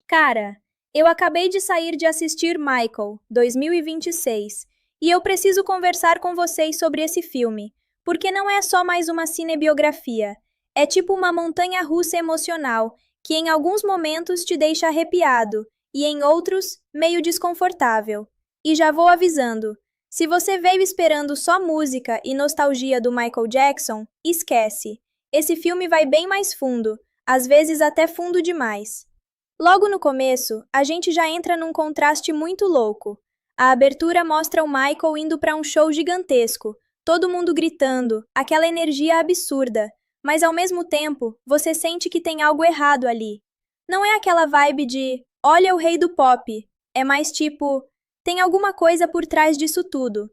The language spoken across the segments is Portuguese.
Cara, eu acabei de sair de assistir Michael, 2026, e eu preciso conversar com vocês sobre esse filme, porque não é só mais uma cinebiografia, é tipo uma montanha-russa emocional que em alguns momentos te deixa arrepiado e em outros meio desconfortável. E já vou avisando, se você veio esperando só música e nostalgia do Michael Jackson, esquece. Esse filme vai bem mais fundo, às vezes até fundo demais. Logo no começo, a gente já entra num contraste muito louco. A abertura mostra o Michael indo para um show gigantesco, todo mundo gritando, aquela energia absurda, mas ao mesmo tempo, você sente que tem algo errado ali. Não é aquela vibe de olha o rei do pop, é mais tipo tem alguma coisa por trás disso tudo.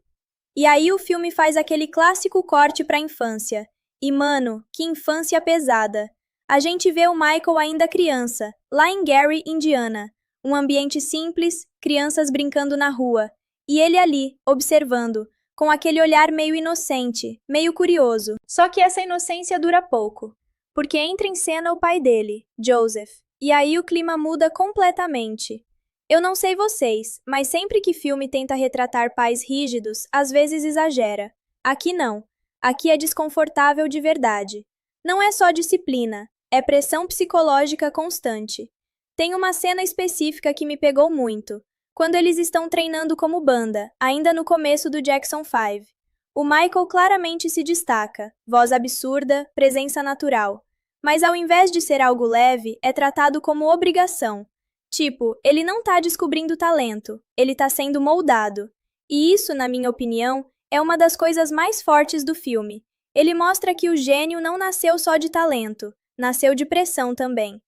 E aí o filme faz aquele clássico corte pra infância. E mano, que infância pesada. A gente vê o Michael ainda criança, lá em Gary, Indiana. Um ambiente simples, crianças brincando na rua. E ele ali, observando, com aquele olhar meio inocente, meio curioso. Só que essa inocência dura pouco. Porque entra em cena o pai dele, Joseph. E aí o clima muda completamente. Eu não sei vocês, mas sempre que filme tenta retratar pais rígidos, às vezes exagera. Aqui não. Aqui é desconfortável de verdade. Não é só disciplina, é pressão psicológica constante. Tem uma cena específica que me pegou muito, quando eles estão treinando como banda, ainda no começo do Jackson 5. O Michael claramente se destaca, voz absurda, presença natural. Mas ao invés de ser algo leve, é tratado como obrigação. Tipo, ele não tá descobrindo talento, ele tá sendo moldado. E isso, na minha opinião, é uma das coisas mais fortes do filme. Ele mostra que o gênio não nasceu só de talento, nasceu de pressão também.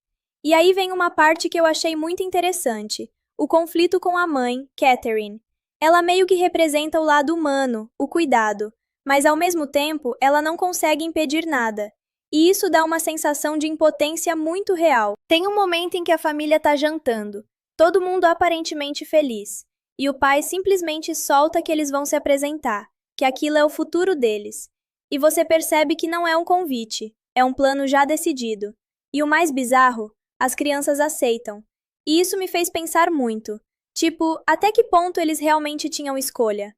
E aí vem uma parte que eu achei muito interessante: o conflito com a mãe, Catherine. Ela meio que representa o lado humano, o cuidado, mas ao mesmo tempo ela não consegue impedir nada. E isso dá uma sensação de impotência muito real. Tem um momento em que a família tá jantando, todo mundo aparentemente feliz, e o pai simplesmente solta que eles vão se apresentar, que aquilo é o futuro deles. E você percebe que não é um convite, é um plano já decidido. E o mais bizarro, as crianças aceitam. E isso me fez pensar muito. Tipo, até que ponto eles realmente tinham escolha?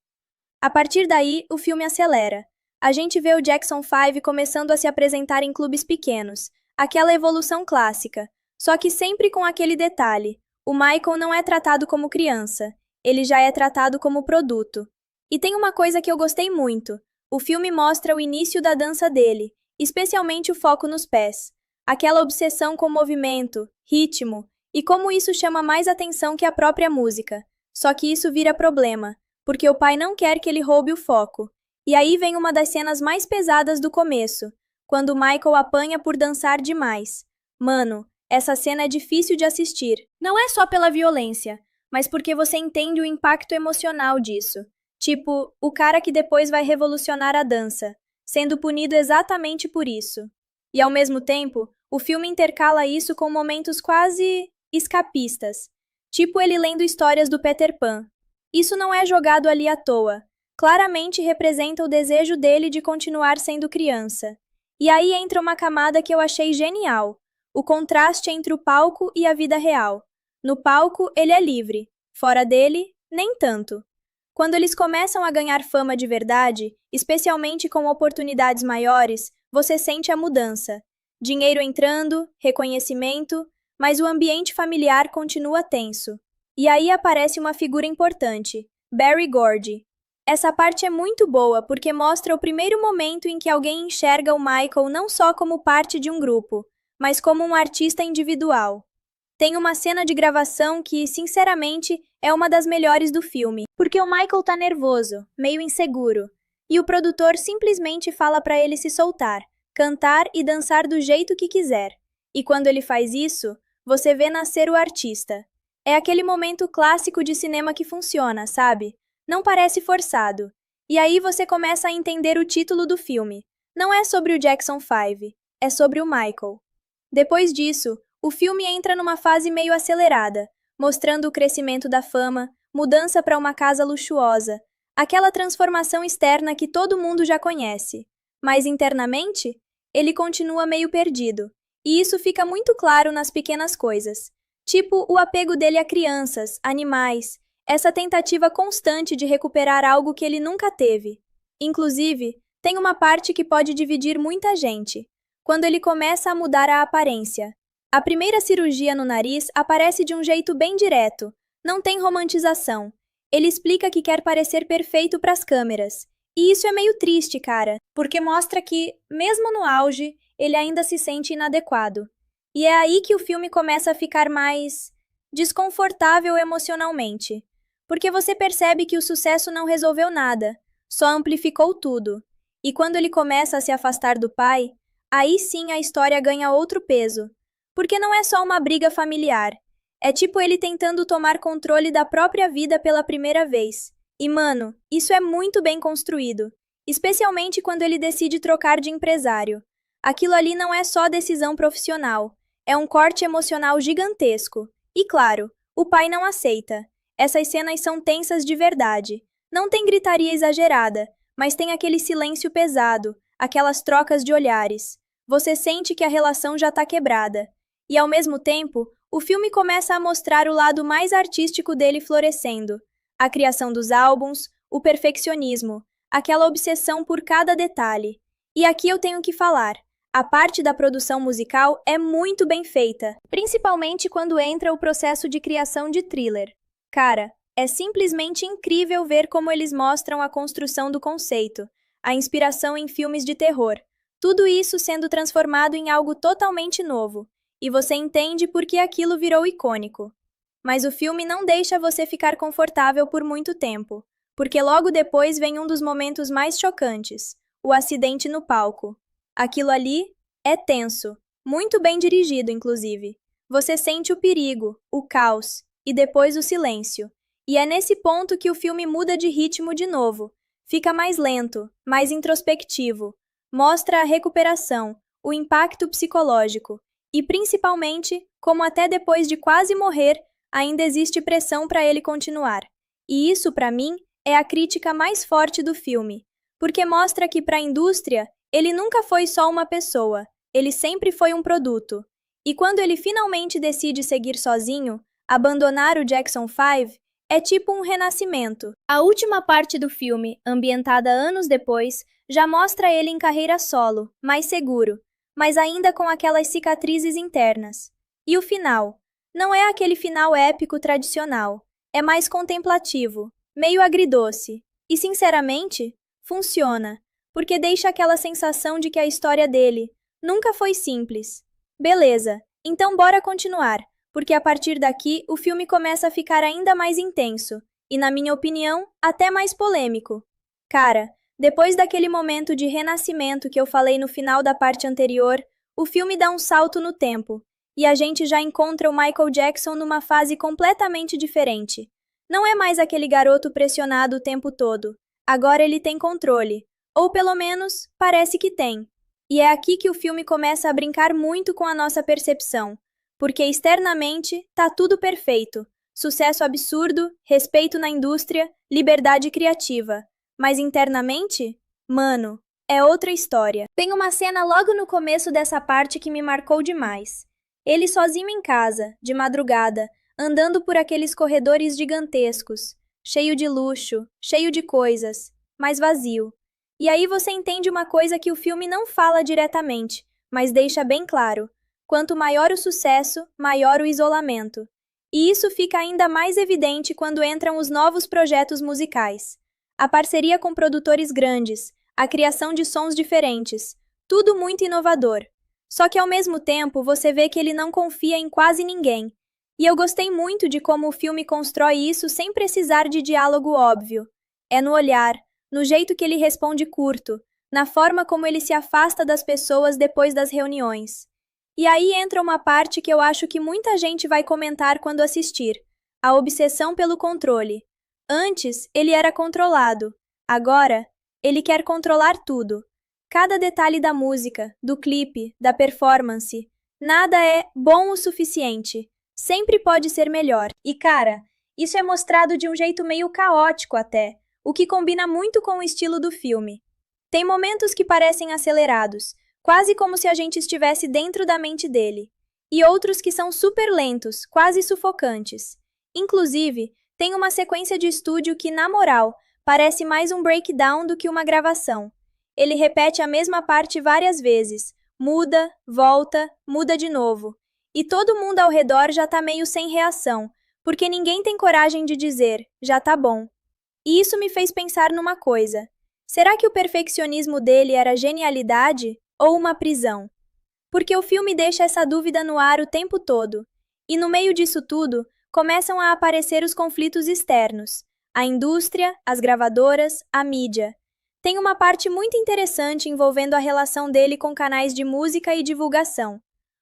A partir daí, o filme acelera. A gente vê o Jackson 5 começando a se apresentar em clubes pequenos, aquela evolução clássica, só que sempre com aquele detalhe: o Michael não é tratado como criança, ele já é tratado como produto. E tem uma coisa que eu gostei muito: o filme mostra o início da dança dele, especialmente o foco nos pés. Aquela obsessão com movimento, ritmo, e como isso chama mais atenção que a própria música. Só que isso vira problema porque o pai não quer que ele roube o foco. E aí vem uma das cenas mais pesadas do começo, quando Michael apanha por dançar demais. Mano, essa cena é difícil de assistir. Não é só pela violência, mas porque você entende o impacto emocional disso. Tipo, o cara que depois vai revolucionar a dança, sendo punido exatamente por isso. E ao mesmo tempo, o filme intercala isso com momentos quase escapistas, tipo ele lendo histórias do Peter Pan. Isso não é jogado ali à toa. Claramente representa o desejo dele de continuar sendo criança. E aí entra uma camada que eu achei genial: o contraste entre o palco e a vida real. No palco, ele é livre, fora dele, nem tanto. Quando eles começam a ganhar fama de verdade, especialmente com oportunidades maiores, você sente a mudança. Dinheiro entrando, reconhecimento, mas o ambiente familiar continua tenso. E aí aparece uma figura importante, Barry Gordy. Essa parte é muito boa porque mostra o primeiro momento em que alguém enxerga o Michael não só como parte de um grupo, mas como um artista individual. Tem uma cena de gravação que, sinceramente, é uma das melhores do filme, porque o Michael tá nervoso, meio inseguro, e o produtor simplesmente fala pra ele se soltar, cantar e dançar do jeito que quiser. E quando ele faz isso, você vê nascer o artista. É aquele momento clássico de cinema que funciona, sabe? Não parece forçado. E aí você começa a entender o título do filme. Não é sobre o Jackson 5, é sobre o Michael. Depois disso, o filme entra numa fase meio acelerada, mostrando o crescimento da fama, mudança para uma casa luxuosa, aquela transformação externa que todo mundo já conhece. Mas internamente, ele continua meio perdido. E isso fica muito claro nas pequenas coisas. Tipo o apego dele a crianças, animais, essa tentativa constante de recuperar algo que ele nunca teve. Inclusive, tem uma parte que pode dividir muita gente, quando ele começa a mudar a aparência. A primeira cirurgia no nariz aparece de um jeito bem direto, não tem romantização. Ele explica que quer parecer perfeito para as câmeras. E isso é meio triste, cara, porque mostra que, mesmo no auge, ele ainda se sente inadequado. E é aí que o filme começa a ficar mais desconfortável emocionalmente, porque você percebe que o sucesso não resolveu nada, só amplificou tudo. E quando ele começa a se afastar do pai, aí sim a história ganha outro peso, porque não é só uma briga familiar, é tipo ele tentando tomar controle da própria vida pela primeira vez. E mano, isso é muito bem construído, especialmente quando ele decide trocar de empresário. Aquilo ali não é só decisão profissional, é um corte emocional gigantesco. E claro, o pai não aceita. Essas cenas são tensas de verdade. Não tem gritaria exagerada, mas tem aquele silêncio pesado, aquelas trocas de olhares. Você sente que a relação já tá quebrada. E ao mesmo tempo, o filme começa a mostrar o lado mais artístico dele florescendo. A criação dos álbuns, o perfeccionismo, aquela obsessão por cada detalhe. E aqui eu tenho que falar. A parte da produção musical é muito bem feita, principalmente quando entra o processo de criação de Thriller. Cara, é simplesmente incrível ver como eles mostram a construção do conceito, a inspiração em filmes de terror, tudo isso sendo transformado em algo totalmente novo, e você entende por que aquilo virou icônico. Mas o filme não deixa você ficar confortável por muito tempo, porque logo depois vem um dos momentos mais chocantes, o acidente no palco. Aquilo ali é tenso, muito bem dirigido, inclusive. Você sente o perigo, o caos e depois o silêncio. E é nesse ponto que o filme muda de ritmo de novo. Fica mais lento, mais introspectivo. Mostra a recuperação, o impacto psicológico e, principalmente, como até depois de quase morrer, ainda existe pressão para ele continuar. E isso, para mim, é a crítica mais forte do filme, porque mostra que para a indústria, ele nunca foi só uma pessoa, ele sempre foi um produto. E quando ele finalmente decide seguir sozinho, abandonar o Jackson 5, é tipo um renascimento. A última parte do filme, ambientada anos depois, já mostra ele em carreira solo, mais seguro, mas ainda com aquelas cicatrizes internas. E o final? Não é aquele final épico tradicional, é mais contemplativo, meio agridoce. E, sinceramente, funciona, porque deixa aquela sensação de que a história dele nunca foi simples. Beleza, então bora continuar, porque a partir daqui o filme começa a ficar ainda mais intenso, e na minha opinião, até mais polêmico. Cara, depois daquele momento de renascimento que eu falei no final da parte anterior, o filme dá um salto no tempo, e a gente já encontra o Michael Jackson numa fase completamente diferente. Não é mais aquele garoto pressionado o tempo todo. Agora ele tem controle, ou pelo menos, parece que tem. E é aqui que o filme começa a brincar muito com a nossa percepção, porque externamente tá tudo perfeito, sucesso absurdo, respeito na indústria, liberdade criativa. Mas internamente, mano, é outra história. Tem uma cena logo no começo dessa parte que me marcou demais. Ele sozinho em casa, de madrugada, andando por aqueles corredores gigantescos, cheio de luxo, cheio de coisas, mas vazio. E aí você entende uma coisa que o filme não fala diretamente, mas deixa bem claro. Quanto maior o sucesso, maior o isolamento. E isso fica ainda mais evidente quando entram os novos projetos musicais. A parceria com produtores grandes, a criação de sons diferentes, tudo muito inovador. Só que ao mesmo tempo você vê que ele não confia em quase ninguém. E eu gostei muito de como o filme constrói isso sem precisar de diálogo óbvio. É no olhar, no jeito que ele responde curto, na forma como ele se afasta das pessoas depois das reuniões. E aí entra uma parte que eu acho que muita gente vai comentar quando assistir: a obsessão pelo controle. Antes, ele era controlado. Agora, ele quer controlar tudo. Cada detalhe da música, do clipe, da performance. Nada é bom o suficiente. Sempre pode ser melhor. E cara, isso é mostrado de um jeito meio caótico até, o que combina muito com o estilo do filme. Tem momentos que parecem acelerados, quase como se a gente estivesse dentro da mente dele. e outros que são super lentos, quase sufocantes. Inclusive, tem uma sequência de estúdio que, na moral, parece mais um breakdown do que uma gravação. Ele repete a mesma parte várias vezes, muda, volta, muda de novo. E todo mundo ao redor já tá meio sem reação, porque ninguém tem coragem de dizer, já tá bom. E isso me fez pensar numa coisa. Será que o perfeccionismo dele era genialidade ou uma prisão? Porque o filme deixa essa dúvida no ar o tempo todo. E no meio disso tudo, começam a aparecer os conflitos externos. A indústria, as gravadoras, a mídia. Tem uma parte muito interessante envolvendo a relação dele com canais de música e divulgação.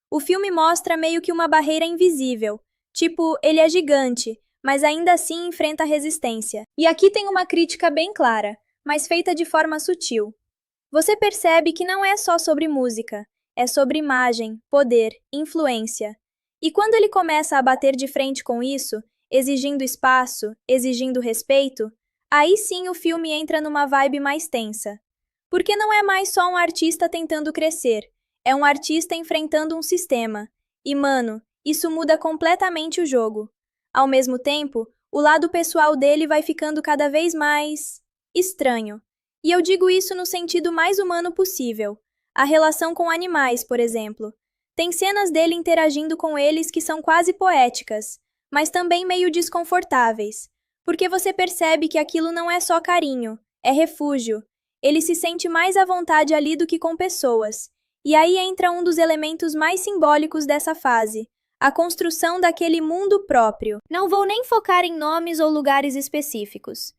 O filme mostra meio que uma barreira invisível. Tipo, ele é gigante, mas ainda assim enfrenta resistência. E aqui tem uma crítica bem clara, mas feita de forma sutil. Você percebe que não é só sobre música, é sobre imagem, poder, influência. E quando ele começa a bater de frente com isso, exigindo espaço, exigindo respeito, aí sim o filme entra numa vibe mais tensa. Porque não é mais só um artista tentando crescer, é um artista enfrentando um sistema. E, mano, isso muda completamente o jogo. Ao mesmo tempo, o lado pessoal dele vai ficando cada vez mais estranho. E eu digo isso no sentido mais humano possível. A relação com animais, por exemplo. Tem cenas dele interagindo com eles que são quase poéticas, mas também meio desconfortáveis, porque você percebe que aquilo não é só carinho, é refúgio. Ele se sente mais à vontade ali do que com pessoas. E aí entra um dos elementos mais simbólicos dessa fase, a construção daquele mundo próprio. Não vou nem focar em nomes ou lugares específicos,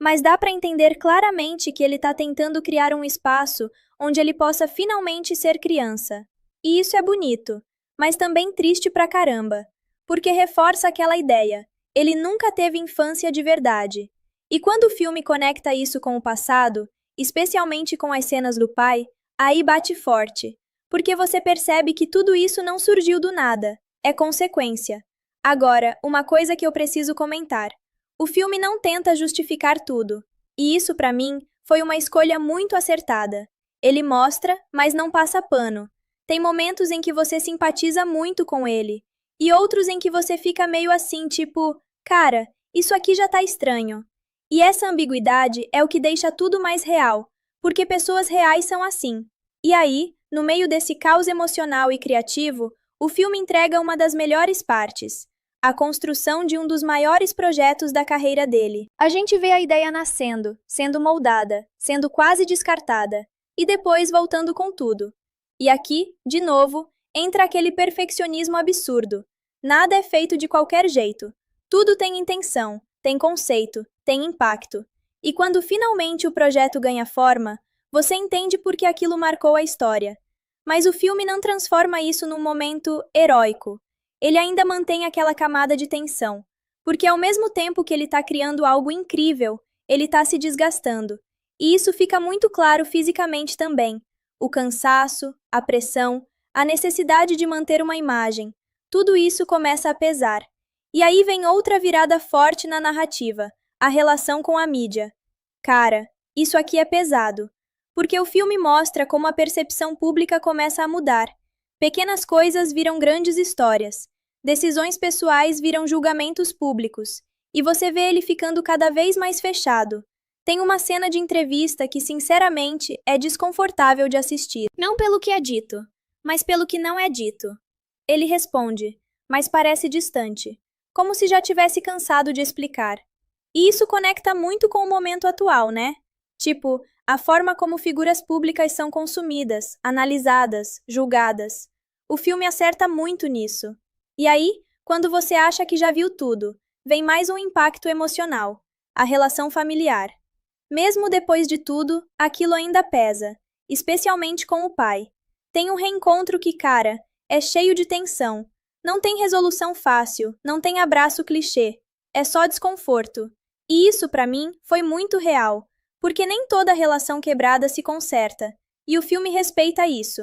mas dá para entender claramente que ele está tentando criar um espaço onde ele possa finalmente ser criança. E isso é bonito, mas também triste pra caramba, porque reforça aquela ideia. Ele nunca teve infância de verdade. E quando o filme conecta isso com o passado, especialmente com as cenas do pai, aí bate forte, porque você percebe que tudo isso não surgiu do nada, é consequência. Agora, uma coisa que eu preciso comentar. O filme não tenta justificar tudo, e isso pra mim foi uma escolha muito acertada. Ele mostra, mas não passa pano. Tem momentos em que você simpatiza muito com ele, e outros em que você fica meio assim, tipo, cara, isso aqui já tá estranho. E essa ambiguidade é o que deixa tudo mais real, porque pessoas reais são assim. E aí, no meio desse caos emocional e criativo, o filme entrega uma das melhores partes, a construção de um dos maiores projetos da carreira dele. A gente vê a ideia nascendo, sendo moldada, sendo quase descartada, e depois voltando com tudo. E aqui, de novo, entra aquele perfeccionismo absurdo. Nada é feito de qualquer jeito. Tudo tem intenção, tem conceito, tem impacto. E quando finalmente o projeto ganha forma, você entende por que aquilo marcou a história. Mas o filme não transforma isso num momento heróico. Ele ainda mantém aquela camada de tensão. Porque ao mesmo tempo que ele está criando algo incrível, ele está se desgastando. E isso fica muito claro fisicamente também. O cansaço, a pressão, a necessidade de manter uma imagem, tudo isso começa a pesar. E aí vem outra virada forte na narrativa, a relação com a mídia. Cara, isso aqui é pesado, porque o filme mostra como a percepção pública começa a mudar. Pequenas coisas viram grandes histórias, decisões pessoais viram julgamentos públicos, e você vê ele ficando cada vez mais fechado. Tem uma cena de entrevista que, sinceramente, é desconfortável de assistir. Não pelo que é dito, mas pelo que não é dito. Ele responde, mas parece distante, como se já tivesse cansado de explicar. E isso conecta muito com o momento atual, né? Tipo, a forma como figuras públicas são consumidas, analisadas, julgadas. O filme acerta muito nisso. E aí, quando você acha que já viu tudo, vem mais um impacto emocional, a relação familiar. Mesmo depois de tudo, aquilo ainda pesa, especialmente com o pai. Tem um reencontro que, cara, é cheio de tensão. Não tem resolução fácil, não tem abraço clichê. É só desconforto. E isso, pra mim, foi muito real, porque nem toda relação quebrada se conserta, e o filme respeita isso.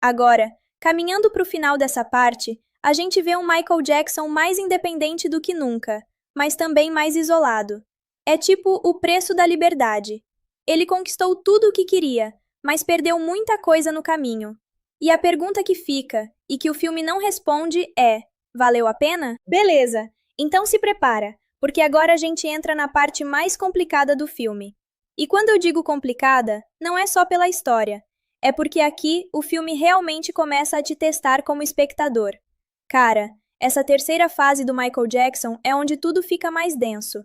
Agora, caminhando pro final dessa parte, a gente vê um Michael Jackson mais independente do que nunca, mas também mais isolado. É tipo o preço da liberdade. Ele conquistou tudo o que queria, mas perdeu muita coisa no caminho. E a pergunta que fica, e que o filme não responde, é: valeu a pena? Beleza, então se prepara, porque agora a gente entra na parte mais complicada do filme. E quando eu digo complicada, não é só pela história, é porque aqui o filme realmente começa a te testar como espectador. Cara, essa terceira fase do Michael Jackson é onde tudo fica mais denso.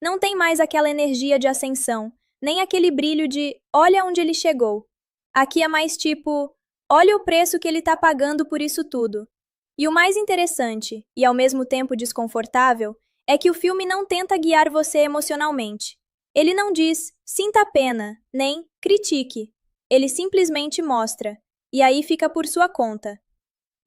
Não tem mais aquela energia de ascensão, nem aquele brilho de olha onde ele chegou. Aqui é mais tipo, olha o preço que ele tá pagando por isso tudo. E o mais interessante, e ao mesmo tempo desconfortável, é que o filme não tenta guiar você emocionalmente. Ele não diz, sinta pena, nem critique. Ele simplesmente mostra, e aí fica por sua conta.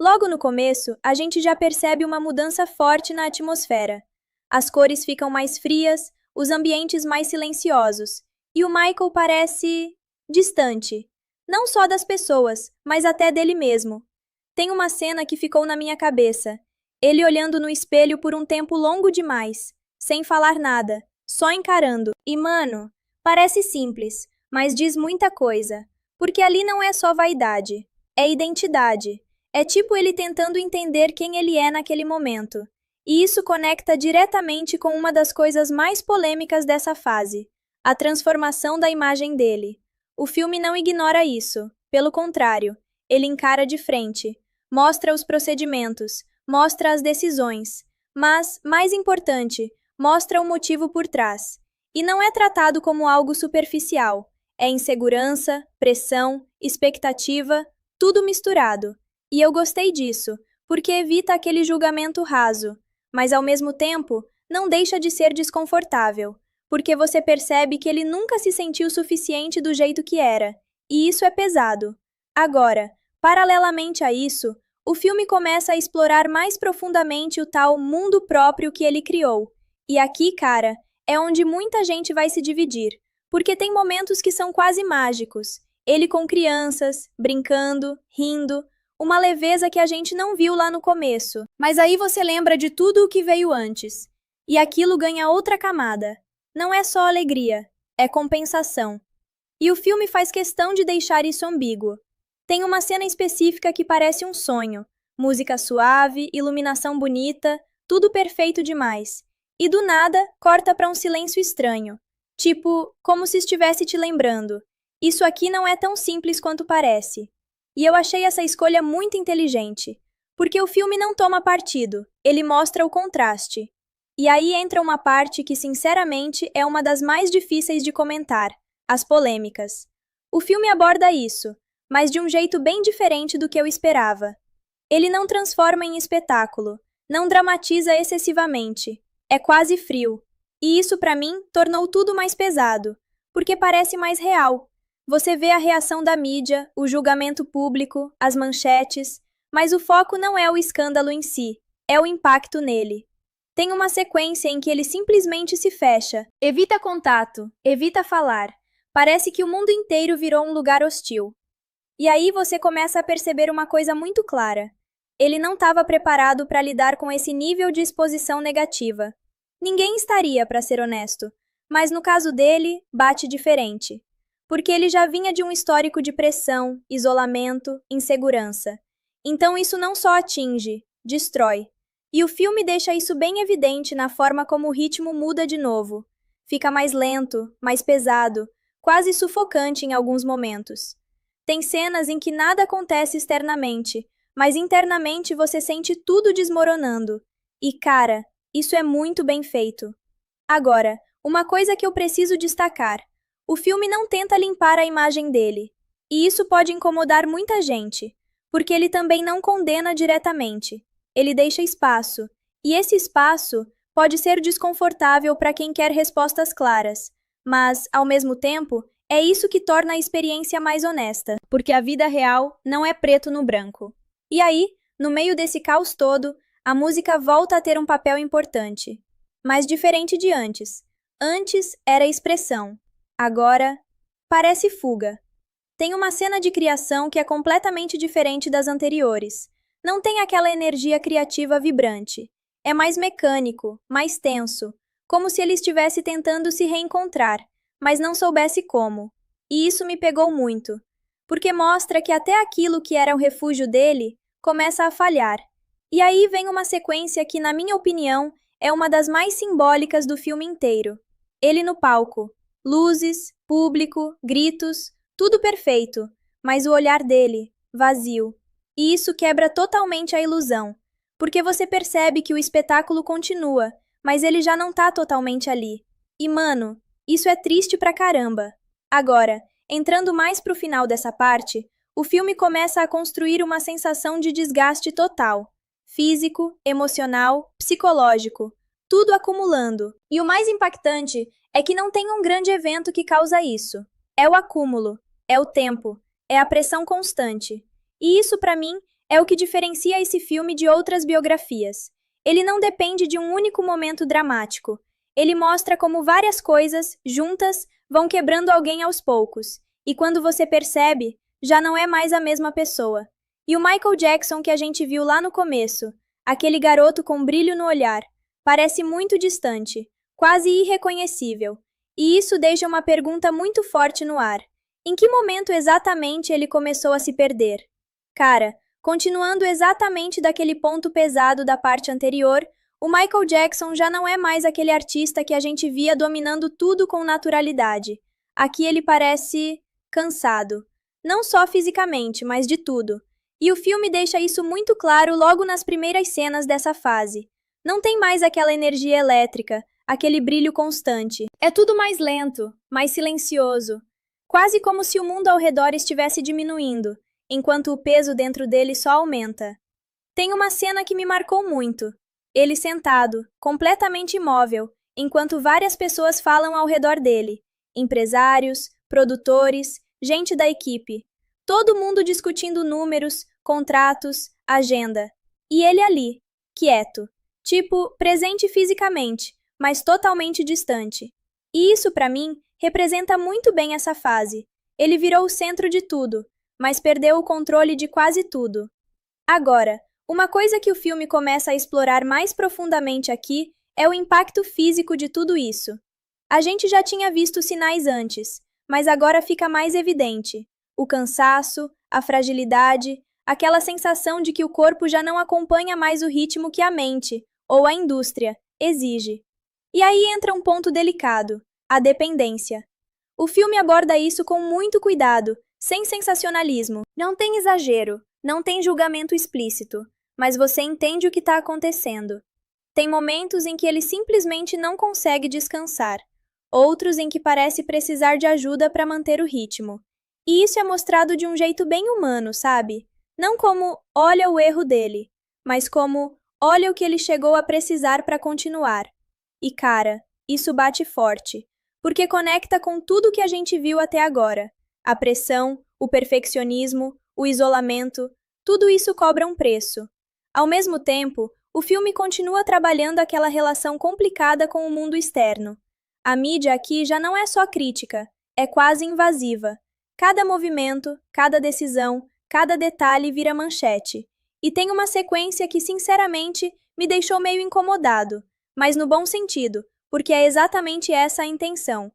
Logo no começo, a gente já percebe uma mudança forte na atmosfera. As cores ficam mais frias, os ambientes mais silenciosos, e o Michael parece distante, não só das pessoas, mas até dele mesmo. Tem uma cena que ficou na minha cabeça. Ele olhando no espelho por um tempo longo demais, sem falar nada, só encarando. E, mano, parece simples, mas diz muita coisa. Porque ali não é só vaidade, é identidade. É tipo ele tentando entender quem ele é naquele momento. E isso conecta diretamente com uma das coisas mais polêmicas dessa fase, a transformação da imagem dele. O filme não ignora isso, pelo contrário, ele encara de frente, mostra os procedimentos, mostra as decisões, mas, mais importante, mostra o motivo por trás. E não é tratado como algo superficial, é insegurança, pressão, expectativa, tudo misturado. E eu gostei disso, porque evita aquele julgamento raso, mas ao mesmo tempo não deixa de ser desconfortável, porque você percebe que ele nunca se sentiu suficiente do jeito que era, e isso é pesado. Agora, paralelamente a isso, o filme começa a explorar mais profundamente o tal mundo próprio que ele criou. E aqui, cara, é onde muita gente vai se dividir, porque tem momentos que são quase mágicos. Ele com crianças, brincando, rindo, uma leveza que a gente não viu lá no começo. Mas aí você lembra de tudo o que veio antes. E aquilo ganha outra camada. Não é só alegria, é compensação. E o filme faz questão de deixar isso ambíguo. Tem uma cena específica que parece um sonho. Música suave, iluminação bonita, tudo perfeito demais. E do nada, corta para um silêncio estranho. Tipo, como se estivesse te lembrando. Isso aqui não é tão simples quanto parece. E eu achei essa escolha muito inteligente, porque o filme não toma partido, ele mostra o contraste. E aí entra uma parte que, sinceramente, é uma das mais difíceis de comentar, as polêmicas. O filme aborda isso, mas de um jeito bem diferente do que eu esperava. Ele não transforma em espetáculo, não dramatiza excessivamente, é quase frio. E isso, pra mim, tornou tudo mais pesado, porque parece mais real. Você vê a reação da mídia, o julgamento público, as manchetes, mas o foco não é o escândalo em si, é o impacto nele. Tem uma sequência em que ele simplesmente se fecha, evita contato, evita falar. Parece que o mundo inteiro virou um lugar hostil. E aí você começa a perceber uma coisa muito clara. Ele não estava preparado para lidar com esse nível de exposição negativa. Ninguém estaria, para ser honesto, mas no caso dele, bate diferente. Porque ele já vinha de um histórico de pressão, isolamento, insegurança. Então isso não só atinge, destrói. E o filme deixa isso bem evidente na forma como o ritmo muda de novo. Fica mais lento, mais pesado, quase sufocante em alguns momentos. Tem cenas em que nada acontece externamente, mas internamente você sente tudo desmoronando. E cara, isso é muito bem feito. Agora, uma coisa que eu preciso destacar. O filme não tenta limpar a imagem dele. E isso pode incomodar muita gente, porque ele também não condena diretamente. Ele deixa espaço. E esse espaço pode ser desconfortável para quem quer respostas claras. Mas, ao mesmo tempo, é isso que torna a experiência mais honesta, porque a vida real não é preto no branco. E aí, no meio desse caos todo, a música volta a ter um papel importante. Mas diferente de antes. Antes era expressão. Agora, parece fuga. Tem uma cena de criação que é completamente diferente das anteriores. Não tem aquela energia criativa vibrante. É mais mecânico, mais tenso, como se ele estivesse tentando se reencontrar, mas não soubesse como. E isso me pegou muito. porque mostra que até aquilo que era o refúgio dele começa a falhar. E aí vem uma sequência que, na minha opinião, é uma das mais simbólicas do filme inteiro. Ele no palco. Luzes, público, gritos, tudo perfeito, mas o olhar dele, vazio. E isso quebra totalmente a ilusão, porque você percebe que o espetáculo continua, mas ele já não tá totalmente ali. E mano, isso é triste pra caramba. Agora, entrando mais pro final dessa parte, o filme começa a construir uma sensação de desgaste total. Físico, emocional, psicológico, tudo acumulando. E o mais impactante é que não tem um grande evento que causa isso. É o acúmulo, é o tempo, é a pressão constante. E isso, pra mim, é o que diferencia esse filme de outras biografias. Ele não depende de um único momento dramático. Ele mostra como várias coisas, juntas, vão quebrando alguém aos poucos. E quando você percebe, já não é mais a mesma pessoa. E o Michael Jackson que a gente viu lá no começo, aquele garoto com brilho no olhar, parece muito distante, quase irreconhecível. E isso deixa uma pergunta muito forte no ar. Em que momento exatamente ele começou a se perder? Cara, continuando exatamente daquele ponto pesado da parte anterior, o Michael Jackson já não é mais aquele artista que a gente via dominando tudo com naturalidade. Aqui ele parece cansado. Não só fisicamente, mas de tudo. E o filme deixa isso muito claro logo nas primeiras cenas dessa fase. Não tem mais aquela energia elétrica, aquele brilho constante. É tudo mais lento, mais silencioso. Quase como se o mundo ao redor estivesse diminuindo, enquanto o peso dentro dele só aumenta. Tem uma cena que me marcou muito. Ele sentado, completamente imóvel, enquanto várias pessoas falam ao redor dele. Empresários, produtores, gente da equipe. Todo mundo discutindo números, contratos, agenda. E ele ali, quieto. Tipo, presente fisicamente, mas totalmente distante. E isso, pra mim, representa muito bem essa fase. Ele virou o centro de tudo, mas perdeu o controle de quase tudo. Agora, uma coisa que o filme começa a explorar mais profundamente aqui é o impacto físico de tudo isso. A gente já tinha visto sinais antes, mas agora fica mais evidente. O cansaço, a fragilidade, aquela sensação de que o corpo já não acompanha mais o ritmo que a mente, ou a indústria, exige. E aí entra um ponto delicado, a dependência. O filme aborda isso com muito cuidado, sem sensacionalismo. Não tem exagero, não tem julgamento explícito, mas você entende o que está acontecendo. Tem momentos em que ele simplesmente não consegue descansar, outros em que parece precisar de ajuda para manter o ritmo. E isso é mostrado de um jeito bem humano, sabe? Não como olha o erro dele, mas como olha o que ele chegou a precisar para continuar. E cara, isso bate forte, porque conecta com tudo que a gente viu até agora. A pressão, o perfeccionismo, o isolamento, tudo isso cobra um preço. Ao mesmo tempo, o filme continua trabalhando aquela relação complicada com o mundo externo. A mídia aqui já não é só crítica, é quase invasiva. Cada movimento, cada decisão, cada detalhe vira manchete. E tem uma sequência que, sinceramente, me deixou meio incomodado, mas no bom sentido, porque é exatamente essa a intenção.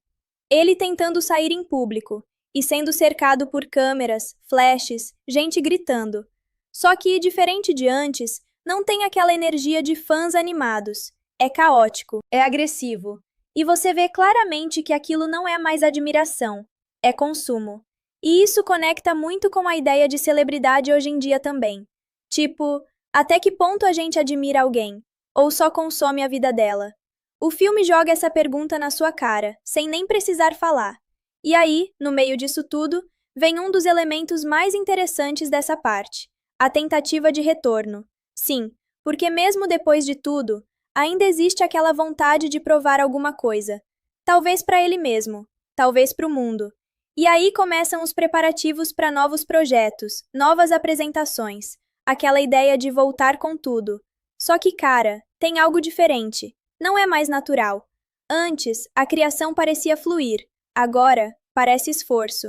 Ele tentando sair em público, e sendo cercado por câmeras, flashes, gente gritando. Só que, diferente de antes, não tem aquela energia de fãs animados. É caótico, é agressivo. E você vê claramente que aquilo não é mais admiração, é consumo. E isso conecta muito com a ideia de celebridade hoje em dia também. Tipo, até que ponto a gente admira alguém? Ou só consome a vida dela? O filme joga essa pergunta na sua cara, sem nem precisar falar. E aí, no meio disso tudo, vem um dos elementos mais interessantes dessa parte, a tentativa de retorno. Sim, porque mesmo depois de tudo, ainda existe aquela vontade de provar alguma coisa. Talvez para ele mesmo, talvez para o mundo. E aí começam os preparativos para novos projetos, novas apresentações, aquela ideia de voltar com tudo. Só que, cara, tem algo diferente. Não é mais natural. Antes, a criação parecia fluir. Agora, parece esforço.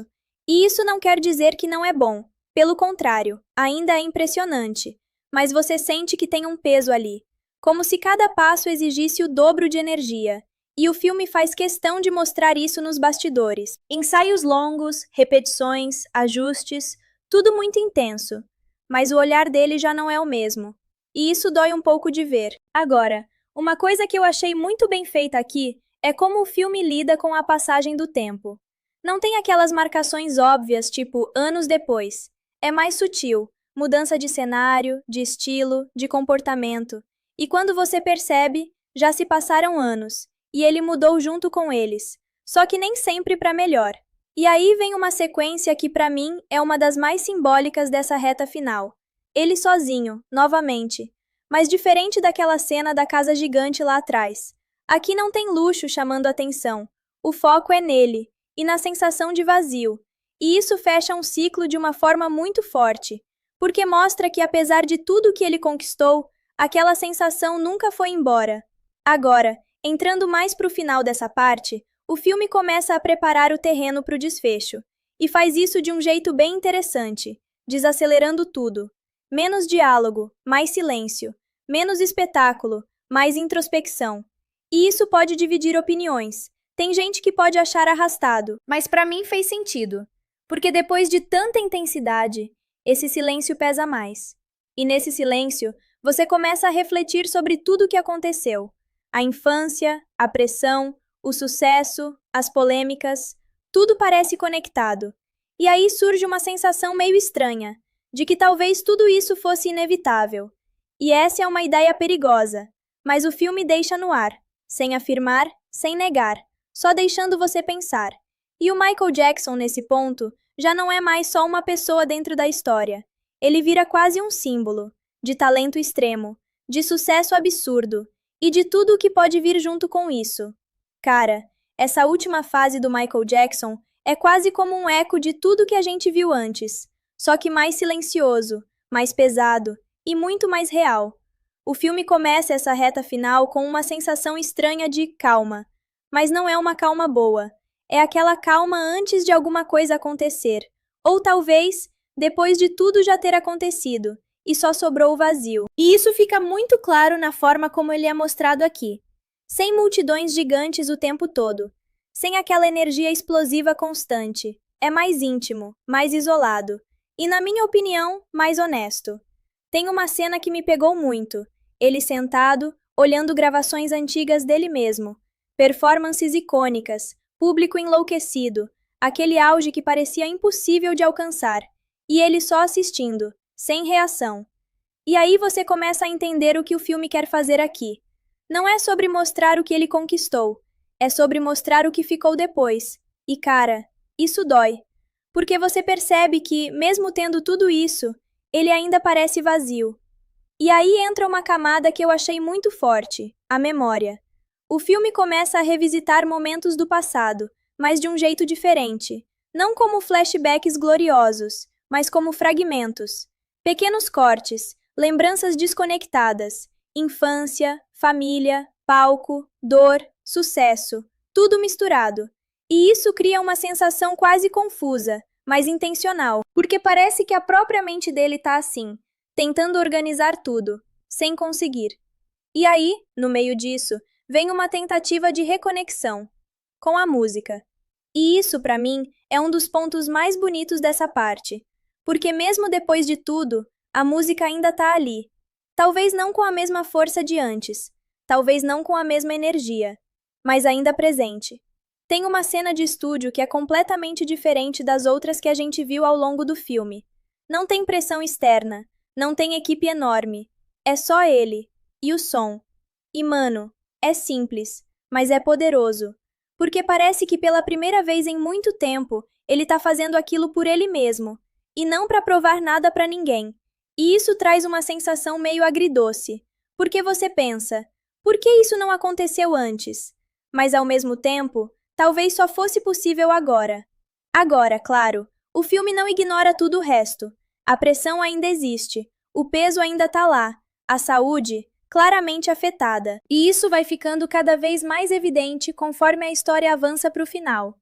E isso não quer dizer que não é bom. Pelo contrário, ainda é impressionante. Mas você sente que tem um peso ali. Como se cada passo exigisse o dobro de energia. E o filme faz questão de mostrar isso nos bastidores. Ensaios longos, repetições, ajustes, tudo muito intenso. Mas o olhar dele já não é o mesmo. E isso dói um pouco de ver. Agora, uma coisa que eu achei muito bem feita aqui é como o filme lida com a passagem do tempo. Não tem aquelas marcações óbvias, tipo anos depois. É mais sutil, mudança de cenário, de estilo, de comportamento. E quando você percebe, já se passaram anos, e ele mudou junto com eles. Só que nem sempre para melhor. E aí vem uma sequência que para mim é uma das mais simbólicas dessa reta final. Ele sozinho, novamente. Mas diferente daquela cena da casa gigante lá atrás. Aqui não tem luxo chamando atenção. O foco é nele, e na sensação de vazio. E isso fecha um ciclo de uma forma muito forte, porque mostra que apesar de tudo que ele conquistou, aquela sensação nunca foi embora. Agora, entrando mais para o final dessa parte, o filme começa a preparar o terreno para o desfecho, e faz isso de um jeito bem interessante, desacelerando tudo. Menos diálogo, mais silêncio. Menos espetáculo, mais introspecção. E isso pode dividir opiniões. Tem gente que pode achar arrastado, mas para mim fez sentido. Porque depois de tanta intensidade, esse silêncio pesa mais. E nesse silêncio, você começa a refletir sobre tudo o que aconteceu. A infância, a pressão, o sucesso, as polêmicas, tudo parece conectado. E aí surge uma sensação meio estranha, de que talvez tudo isso fosse inevitável. E essa é uma ideia perigosa, mas o filme deixa no ar, sem afirmar, sem negar, só deixando você pensar. E o Michael Jackson, nesse ponto, já não é mais só uma pessoa dentro da história. Ele vira quase um símbolo, de talento extremo, de sucesso absurdo, e de tudo o que pode vir junto com isso. Cara, essa última fase do Michael Jackson é quase como um eco de tudo que a gente viu antes, só que mais silencioso, mais pesado e muito mais real. O filme começa essa reta final com uma sensação estranha de calma, mas não é uma calma boa. É aquela calma antes de alguma coisa acontecer, ou talvez depois de tudo já ter acontecido, e só sobrou o vazio. E isso fica muito claro na forma como ele é mostrado aqui. Sem multidões gigantes o tempo todo, sem aquela energia explosiva constante. É mais íntimo, mais isolado, e na minha opinião, mais honesto. Tem uma cena que me pegou muito. Ele sentado, olhando gravações antigas dele mesmo. Performances icônicas, público enlouquecido, aquele auge que parecia impossível de alcançar. E ele só assistindo, sem reação. E aí você começa a entender o que o filme quer fazer aqui. Não é sobre mostrar o que ele conquistou, é sobre mostrar o que ficou depois. E cara, isso dói. Porque você percebe que, mesmo tendo tudo isso, ele ainda parece vazio. E aí entra uma camada que eu achei muito forte, a memória. O filme começa a revisitar momentos do passado, mas de um jeito diferente. Não como flashbacks gloriosos, mas como fragmentos. Pequenos cortes, lembranças desconectadas. Infância, família, palco, dor, sucesso. Tudo misturado. E isso cria uma sensação quase confusa, mas intencional, porque parece que a própria mente dele tá assim, tentando organizar tudo, sem conseguir. E aí, no meio disso, vem uma tentativa de reconexão com a música. E isso, para mim, é um dos pontos mais bonitos dessa parte, porque mesmo depois de tudo, a música ainda tá ali. Talvez não com a mesma força de antes, talvez não com a mesma energia, mas ainda presente. Tem uma cena de estúdio que é completamente diferente das outras que a gente viu ao longo do filme. Não tem pressão externa, não tem equipe enorme. É só ele e o som. E mano, é simples, mas é poderoso. Porque parece que pela primeira vez em muito tempo, ele tá fazendo aquilo por ele mesmo, e não para provar nada para ninguém. E isso traz uma sensação meio agridoce. Porque você pensa, por que isso não aconteceu antes? Mas ao mesmo tempo, talvez só fosse possível agora. Agora, claro, o filme não ignora tudo o resto. A pressão ainda existe, o peso ainda tá lá, a saúde claramente afetada. E isso vai ficando cada vez mais evidente conforme a história avança para o final.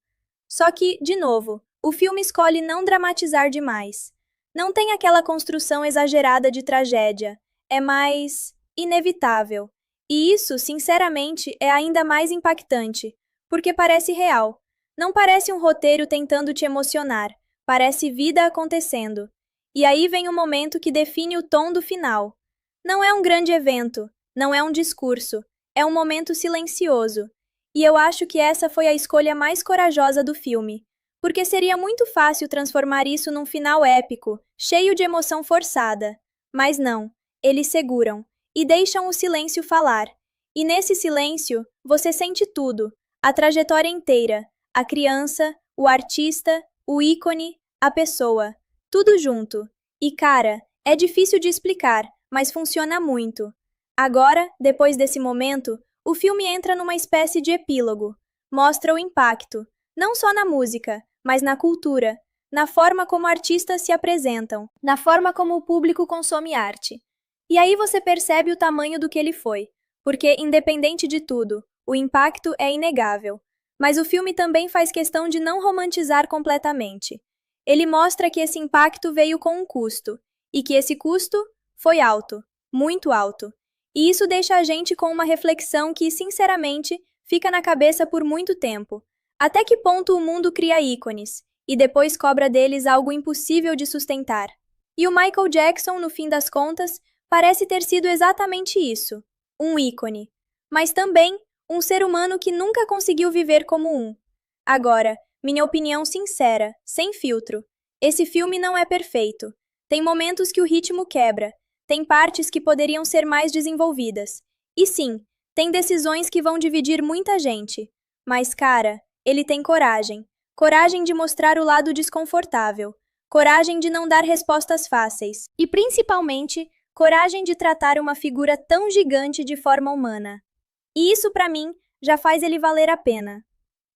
Só que, de novo, o filme escolhe não dramatizar demais. Não tem aquela construção exagerada de tragédia. É mais inevitável. E isso, sinceramente, é ainda mais impactante, porque parece real. Não parece um roteiro tentando te emocionar, parece vida acontecendo. E aí vem o momento que define o tom do final. Não é um grande evento, não é um discurso, é um momento silencioso. E eu acho que essa foi a escolha mais corajosa do filme, porque seria muito fácil transformar isso num final épico, cheio de emoção forçada. Mas não, eles seguram e deixam o silêncio falar. E nesse silêncio, você sente tudo, a trajetória inteira, a criança, o artista, o ícone, a pessoa, tudo junto. E cara, é difícil de explicar, mas funciona muito. Agora, depois desse momento, o filme entra numa espécie de epílogo. Mostra o impacto, não só na música, mas na cultura, na forma como artistas se apresentam, na forma como o público consome arte. E aí você percebe o tamanho do que ele foi, porque, independente de tudo, o impacto é inegável. Mas o filme também faz questão de não romantizar completamente. Ele mostra que esse impacto veio com um custo, e que esse custo foi alto, muito alto. E isso deixa a gente com uma reflexão que, sinceramente, fica na cabeça por muito tempo. Até que ponto o mundo cria ícones, e depois cobra deles algo impossível de sustentar? E o Michael Jackson, no fim das contas, parece ter sido exatamente isso, um ícone. Mas também um ser humano que nunca conseguiu viver como um. Agora, minha opinião sincera, sem filtro. Esse filme não é perfeito. Tem momentos que o ritmo quebra, tem partes que poderiam ser mais desenvolvidas. E sim, tem decisões que vão dividir muita gente. Mas, cara, ele tem coragem. Coragem de mostrar o lado desconfortável. Coragem de não dar respostas fáceis. E, principalmente, coragem de tratar uma figura tão gigante de forma humana. E isso, pra mim, já faz ele valer a pena.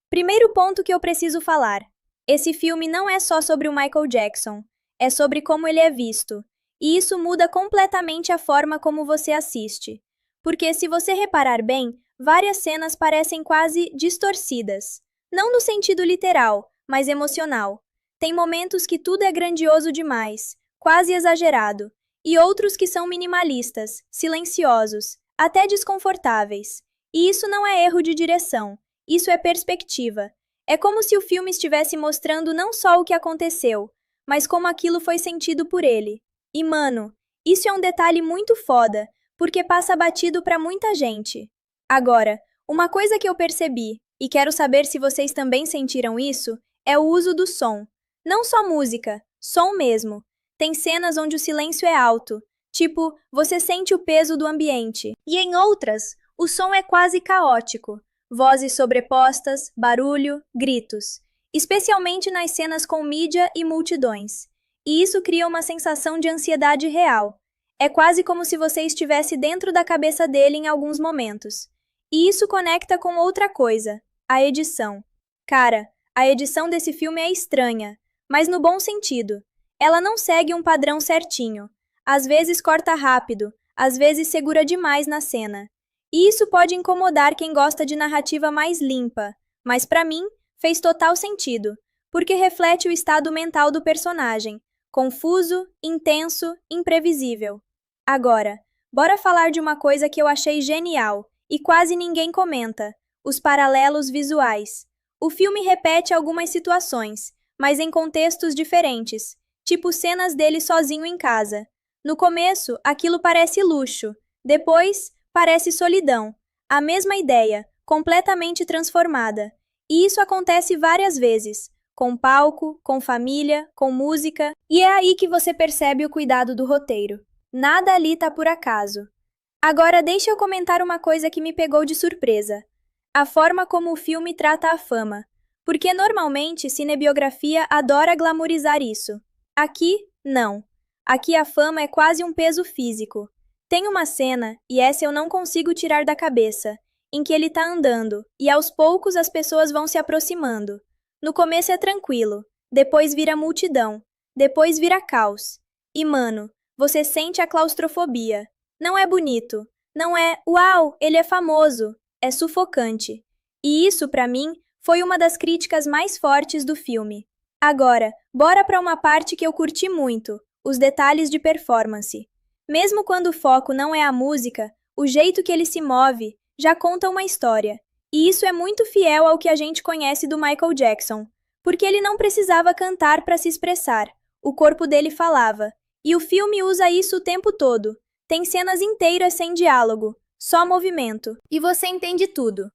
Primeiro ponto que eu preciso falar. Esse filme não é só sobre o Michael Jackson. É sobre como ele é visto. E isso muda completamente a forma como você assiste. Porque se você reparar bem, várias cenas parecem quase distorcidas. Não no sentido literal, mas emocional. Tem momentos que tudo é grandioso demais, quase exagerado, e outros que são minimalistas, silenciosos, até desconfortáveis. E isso não é erro de direção, isso é perspectiva. É como se o filme estivesse mostrando não só o que aconteceu, mas como aquilo foi sentido por ele. E mano, isso é um detalhe muito foda, porque passa batido pra muita gente. Agora, uma coisa que eu percebi, e quero saber se vocês também sentiram isso, é o uso do som. Não só música, som mesmo. Tem cenas onde o silêncio é alto, tipo, você sente o peso do ambiente. E em outras, o som é quase caótico. Vozes sobrepostas, barulho, gritos. Especialmente nas cenas com mídia e multidões. E isso cria uma sensação de ansiedade real. É quase como se você estivesse dentro da cabeça dele em alguns momentos. E isso conecta com outra coisa, a edição. Cara, a edição desse filme é estranha, mas no bom sentido. Ela não segue um padrão certinho. Às vezes corta rápido, às vezes segura demais na cena. E isso pode incomodar quem gosta de narrativa mais limpa, mas pra mim fez total sentido, porque reflete o estado mental do personagem, confuso, intenso, imprevisível. Agora, bora falar de uma coisa que eu achei genial e quase ninguém comenta: os paralelos visuais. O filme repete algumas situações, mas em contextos diferentes, tipo cenas dele sozinho em casa. No começo, aquilo parece luxo, depois, parece solidão. A mesma ideia, completamente transformada. E isso acontece várias vezes, com palco, com família, com música, e é aí que você percebe o cuidado do roteiro. Nada ali tá por acaso. Agora deixa eu comentar uma coisa que me pegou de surpresa. A forma como o filme trata a fama. Porque normalmente cinebiografia adora glamorizar isso. Aqui, não. Aqui a fama é quase um peso físico. Tem uma cena, e essa eu não consigo tirar da cabeça, em que ele tá andando, e aos poucos as pessoas vão se aproximando. No começo é tranquilo, depois vira multidão, depois vira caos. E mano, você sente a claustrofobia. Não é bonito, não é, uau, ele é famoso, é sufocante. E isso, pra mim, foi uma das críticas mais fortes do filme. Agora, bora pra uma parte que eu curti muito, os detalhes de performance. Mesmo quando o foco não é a música, o jeito que ele se move, já conta uma história. E isso é muito fiel ao que a gente conhece do Michael Jackson, porque ele não precisava cantar para se expressar, o corpo dele falava. E o filme usa isso o tempo todo. Tem cenas inteiras sem diálogo, só movimento. E você entende tudo.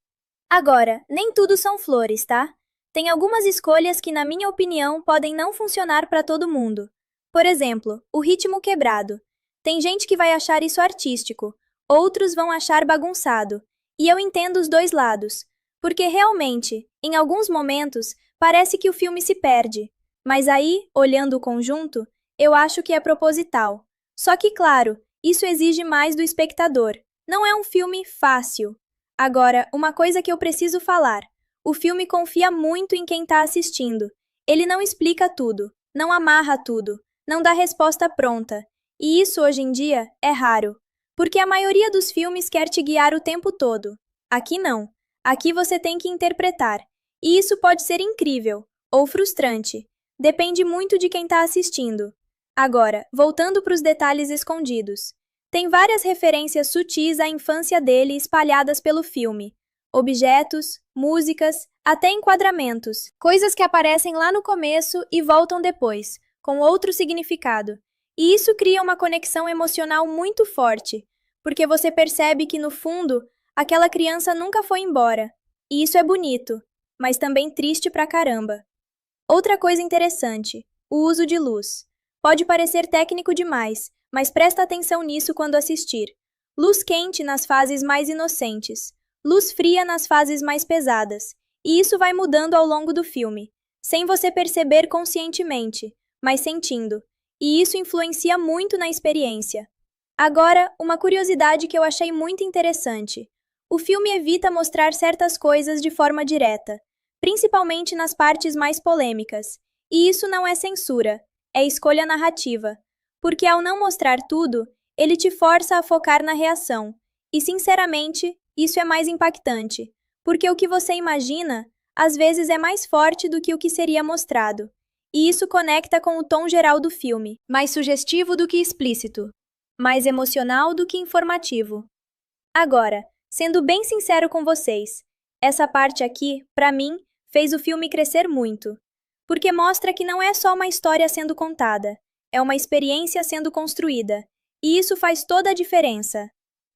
Agora, nem tudo são flores, tá? Tem algumas escolhas que, na minha opinião, podem não funcionar para todo mundo. Por exemplo, o ritmo quebrado. Tem gente que vai achar isso artístico, outros vão achar bagunçado. E eu entendo os dois lados, porque realmente, em alguns momentos, parece que o filme se perde. Mas aí, olhando o conjunto, eu acho que é proposital. Só que, claro, isso exige mais do espectador. Não é um filme fácil. Agora, uma coisa que eu preciso falar. O filme confia muito em quem está assistindo. Ele não explica tudo, não amarra tudo, não dá resposta pronta. E isso, hoje em dia, é raro. Porque a maioria dos filmes quer te guiar o tempo todo. Aqui não. Aqui você tem que interpretar. E isso pode ser incrível ou frustrante. Depende muito de quem está assistindo. Agora, voltando para os detalhes escondidos. Tem várias referências sutis à infância dele espalhadas pelo filme. Objetos, músicas, até enquadramentos. Coisas que aparecem lá no começo e voltam depois, com outro significado. E isso cria uma conexão emocional muito forte, porque você percebe que, no fundo, aquela criança nunca foi embora. E isso é bonito, mas também triste pra caramba. Outra coisa interessante, o uso de luz. Pode parecer técnico demais, mas presta atenção nisso quando assistir. Luz quente nas fases mais inocentes, luz fria nas fases mais pesadas, e isso vai mudando ao longo do filme, sem você perceber conscientemente, mas sentindo, e isso influencia muito na experiência. Agora, uma curiosidade que eu achei muito interessante. O filme evita mostrar certas coisas de forma direta, principalmente nas partes mais polêmicas, e isso não é censura, é escolha narrativa, porque ao não mostrar tudo, ele te força a focar na reação, e sinceramente, isso é mais impactante, porque o que você imagina, às vezes é mais forte do que o que seria mostrado. E isso conecta com o tom geral do filme, mais sugestivo do que explícito, mais emocional do que informativo. Agora, sendo bem sincero com vocês, essa parte aqui, pra mim, fez o filme crescer muito, porque mostra que não é só uma história sendo contada, é uma experiência sendo construída, e isso faz toda a diferença.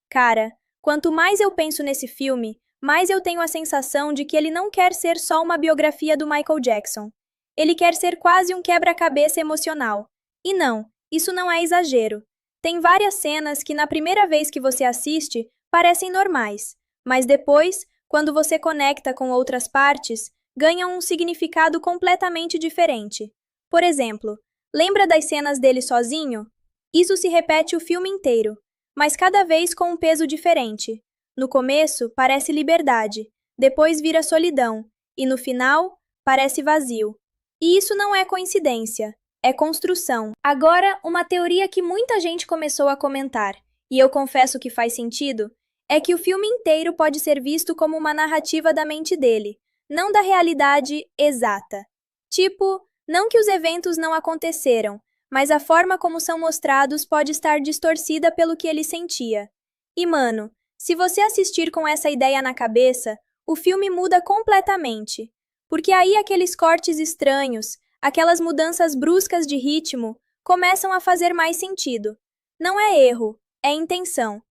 Cara, quanto mais eu penso nesse filme, mais eu tenho a sensação de que ele não quer ser só uma biografia do Michael Jackson. Ele quer ser quase um quebra-cabeça emocional. E não, isso não é exagero. Tem várias cenas que na primeira vez que você assiste parecem normais, mas depois, quando você conecta com outras partes, ganham um significado completamente diferente. Por exemplo, lembra das cenas dele sozinho? Isso se repete o filme inteiro, mas cada vez com um peso diferente. No começo, parece liberdade, depois vira solidão, e no final, parece vazio. E isso não é coincidência, é construção. Agora, uma teoria que muita gente começou a comentar, e eu confesso que faz sentido, é que o filme inteiro pode ser visto como uma narrativa da mente dele, não da realidade exata. Tipo, não que os eventos não aconteceram, mas a forma como são mostrados pode estar distorcida pelo que ele sentia. E mano, se você assistir com essa ideia na cabeça, o filme muda completamente. Porque aí aqueles cortes estranhos, aquelas mudanças bruscas de ritmo, começam a fazer mais sentido. Não é erro, é intenção.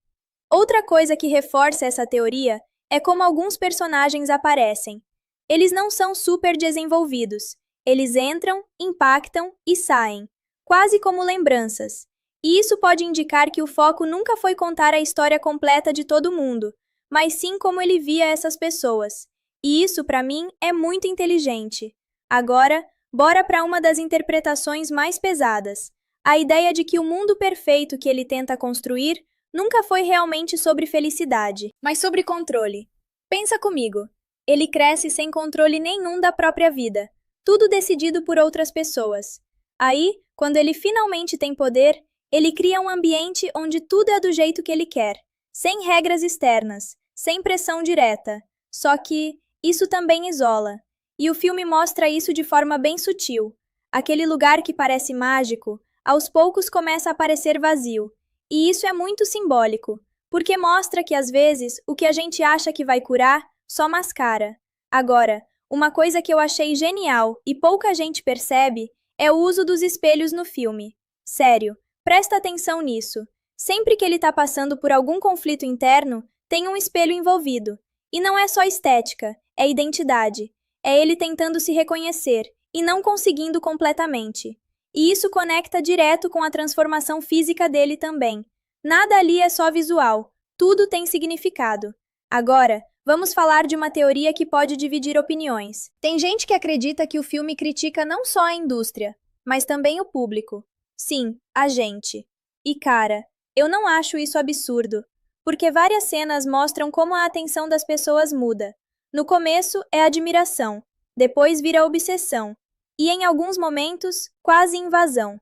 Outra coisa que reforça essa teoria é como alguns personagens aparecem. Eles não são super desenvolvidos. Eles entram, impactam e saem, quase como lembranças. E isso pode indicar que o foco nunca foi contar a história completa de todo mundo, mas sim como ele via essas pessoas. E isso, para mim, é muito inteligente. Agora, bora para uma das interpretações mais pesadas. A ideia de que o mundo perfeito que ele tenta construir nunca foi realmente sobre felicidade, mas sobre controle. Pensa comigo. Ele cresce sem controle nenhum da própria vida, tudo decidido por outras pessoas. Aí, quando ele finalmente tem poder, ele cria um ambiente onde tudo é do jeito que ele quer, sem regras externas, sem pressão direta. Só que isso também isola. E o filme mostra isso de forma bem sutil. Aquele lugar que parece mágico, aos poucos começa a parecer vazio. E isso é muito simbólico, porque mostra que às vezes o que a gente acha que vai curar só mascara. Agora, uma coisa que eu achei genial e pouca gente percebe é o uso dos espelhos no filme. Sério, presta atenção nisso. Sempre que ele está passando por algum conflito interno, tem um espelho envolvido. E não é só estética, é identidade. É ele tentando se reconhecer e não conseguindo completamente. E isso conecta direto com a transformação física dele também. Nada ali é só visual, tudo tem significado. Agora, vamos falar de uma teoria que pode dividir opiniões. Tem gente que acredita que o filme critica não só a indústria, mas também o público. Sim, a gente. E cara, eu não acho isso absurdo, porque várias cenas mostram como a atenção das pessoas muda. No começo é admiração, depois vira obsessão, e em alguns momentos, quase invasão.